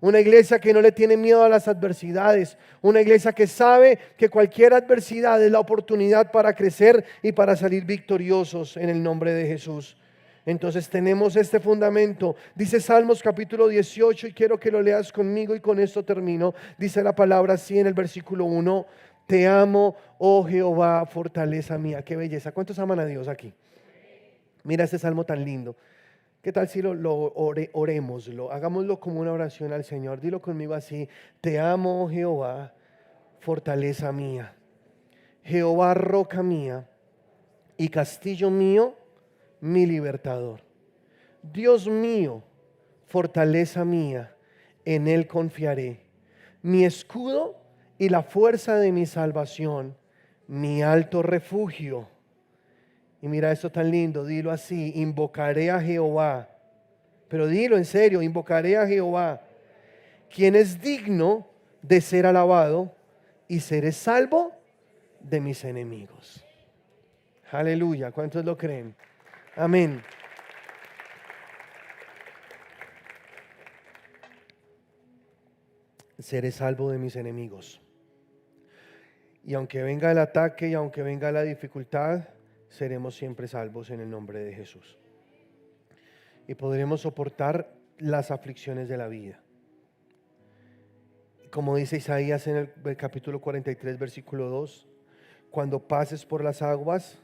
Una iglesia que no le tiene miedo a las adversidades. Una iglesia que sabe que cualquier adversidad es la oportunidad para crecer y para salir victoriosos en el nombre de Jesús. Entonces tenemos este fundamento. Dice Salmos capítulo 18 y quiero que lo leas conmigo y con esto termino. Dice la palabra así en el versículo 1. Te amo, oh Jehová, fortaleza mía. Qué belleza. ¿Cuántos aman a Dios aquí? Mira este salmo tan lindo. ¿Qué tal si orémoslo? Hagámoslo como una oración al Señor. Dilo conmigo así. Te amo, Jehová, fortaleza mía. Jehová, roca mía y castillo mío, mi libertador. Dios mío, fortaleza mía, en Él confiaré. Mi escudo y la fuerza de mi salvación, mi alto refugio. Y mira esto tan lindo, dilo así, invocaré a Jehová. Pero dilo en serio, invocaré a Jehová quien es digno de ser alabado, y seré salvo de mis enemigos. Aleluya, ¿cuántos lo creen? Amén. Seré salvo de mis enemigos. Y aunque venga el ataque y aunque venga la dificultad, seremos siempre salvos en el nombre de Jesús. Y podremos soportar las aflicciones de la vida. Como dice Isaías en el capítulo 43, versículo 2, cuando pases por las aguas,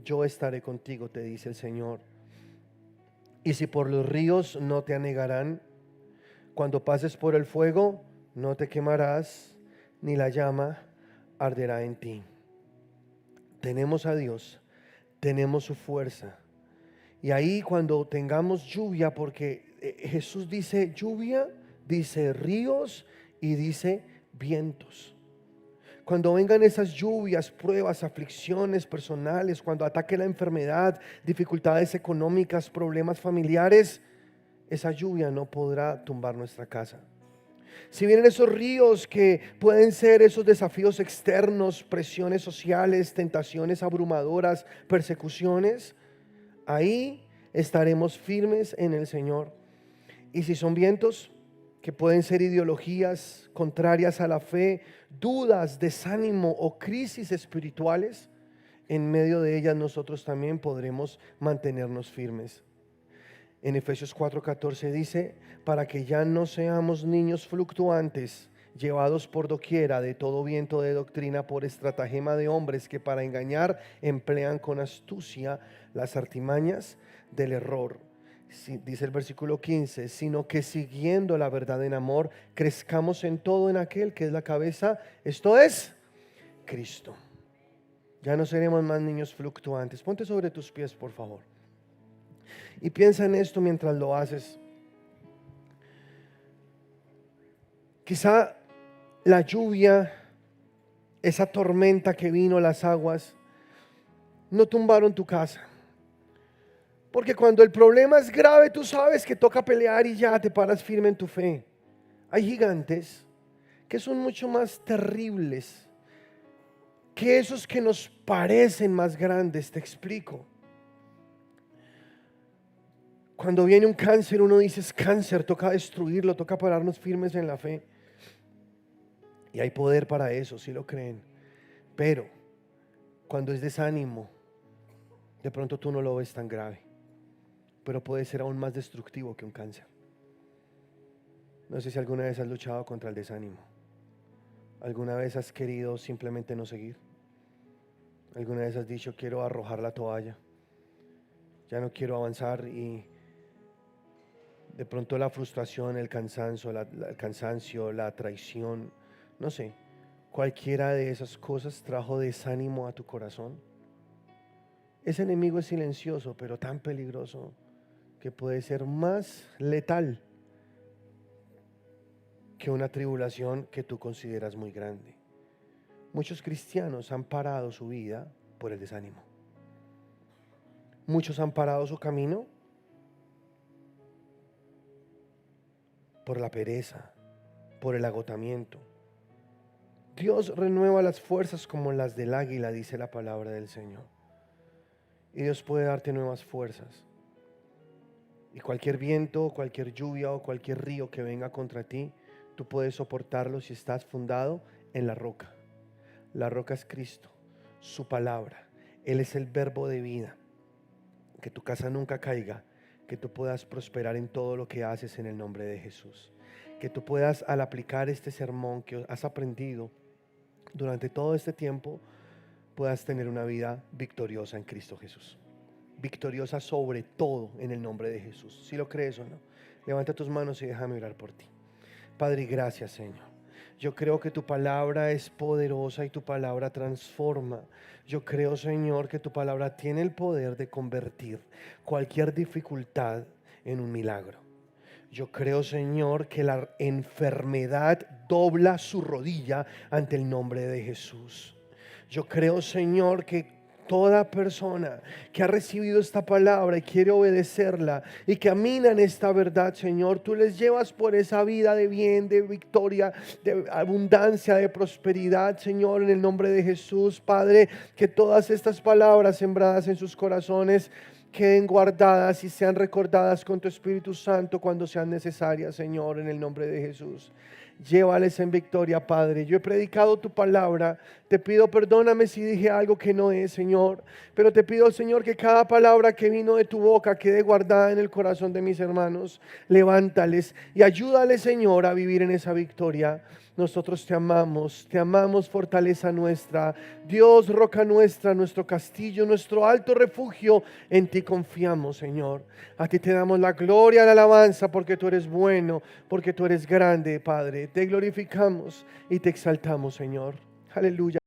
yo estaré contigo, te dice el Señor. Y si por los ríos, no te anegarán. Cuando pases por el fuego, no te quemarás, ni la llama arderá en ti. Tenemos a Dios, tenemos su fuerza. Y ahí cuando tengamos lluvia, porque Jesús dice lluvia, dice ríos y dice vientos. Cuando vengan esas lluvias, pruebas, aflicciones personales, cuando ataque la enfermedad, dificultades económicas, problemas familiares, esa lluvia no podrá tumbar nuestra casa. Si vienen esos ríos que pueden ser esos desafíos externos, presiones sociales, tentaciones abrumadoras, persecuciones, ahí estaremos firmes en el Señor. Y si son vientos que pueden ser ideologías contrarias a la fe, dudas, desánimo o crisis espirituales, en medio de ellas nosotros también podremos mantenernos firmes. En Efesios 4:14 dice, para que ya no seamos niños fluctuantes, llevados por doquiera de todo viento de doctrina por estratagema de hombres que para engañar emplean con astucia las artimañas del error. Dice el versículo 15, sino que siguiendo la verdad en amor, crezcamos en todo en aquel que es la cabeza, esto es Cristo. Ya no seremos más niños fluctuantes. Ponte sobre tus pies, por favor. Y piensa en esto mientras lo haces. Quizá la lluvia, esa tormenta que vino, las aguas, no tumbaron tu casa. Porque cuando el problema es grave, tú sabes que toca pelear y ya te paras firme en tu fe. Hay gigantes que son mucho más terribles que esos que nos parecen más grandes. Te explico. Cuando viene un cáncer, uno dice es cáncer, toca destruirlo, toca pararnos firmes en la fe. Y hay poder para eso, si lo creen. Pero cuando es desánimo, de pronto tú no lo ves tan grave, pero puede ser aún más destructivo que un cáncer. No sé si alguna vez has luchado contra el desánimo. ¿Alguna vez has querido simplemente no seguir? ¿Alguna vez has dicho quiero arrojar la toalla? Ya no quiero avanzar, y de pronto la frustración, el cansancio, la traición, no sé, cualquiera de esas cosas trajo desánimo a tu corazón. Ese enemigo es silencioso, pero tan peligroso que puede ser más letal que una tribulación que tú consideras muy grande. Muchos cristianos han parado su vida por el desánimo. Muchos han parado su camino por la pereza, por el agotamiento. Dios renueva las fuerzas como las del águila, dice la palabra del Señor. Y Dios puede darte nuevas fuerzas. Y cualquier viento, cualquier lluvia o cualquier río que venga contra ti, tú puedes soportarlo si estás fundado en la roca. La roca es Cristo, su palabra. Él es el verbo de vida. Que tu casa nunca caiga, que tú puedas prosperar en todo lo que haces en el nombre de Jesús. Que tú puedas, al aplicar este sermón que has aprendido durante todo este tiempo, puedas tener una vida victoriosa en Cristo Jesús. Victoriosa sobre todo en el nombre de Jesús. Si lo crees o no, levanta tus manos y déjame orar por ti. Padre, gracias, Señor. Yo creo que tu palabra es poderosa y tu palabra transforma. Yo creo, Señor, que tu palabra tiene el poder de convertir cualquier dificultad en un milagro. Yo creo, Señor, que la enfermedad dobla su rodilla ante el nombre de Jesús. Yo creo, Señor, que toda persona que ha recibido esta palabra y quiere obedecerla y que camina en esta verdad, Señor, tú les llevas por esa vida de bien, de victoria, de abundancia, de prosperidad, Señor, en el nombre de Jesús, Padre, que todas estas palabras sembradas en sus corazones queden guardadas y sean recordadas con tu Espíritu Santo cuando sean necesarias, Señor, en el nombre de Jesús. Llévales en victoria, Padre. Yo he predicado tu palabra. Te pido perdóname si dije algo que no es, Señor. Pero te pido, Señor, que cada palabra que vino de tu boca quede guardada en el corazón de mis hermanos. Levántales y ayúdales, Señor, a vivir en esa victoria. Nosotros te amamos, fortaleza nuestra. Dios, roca nuestra, nuestro castillo, nuestro alto refugio. En ti confiamos, Señor. A ti te damos la gloria y la alabanza porque tú eres bueno, porque tú eres grande, Padre. Te glorificamos y te exaltamos, Señor. Aleluya.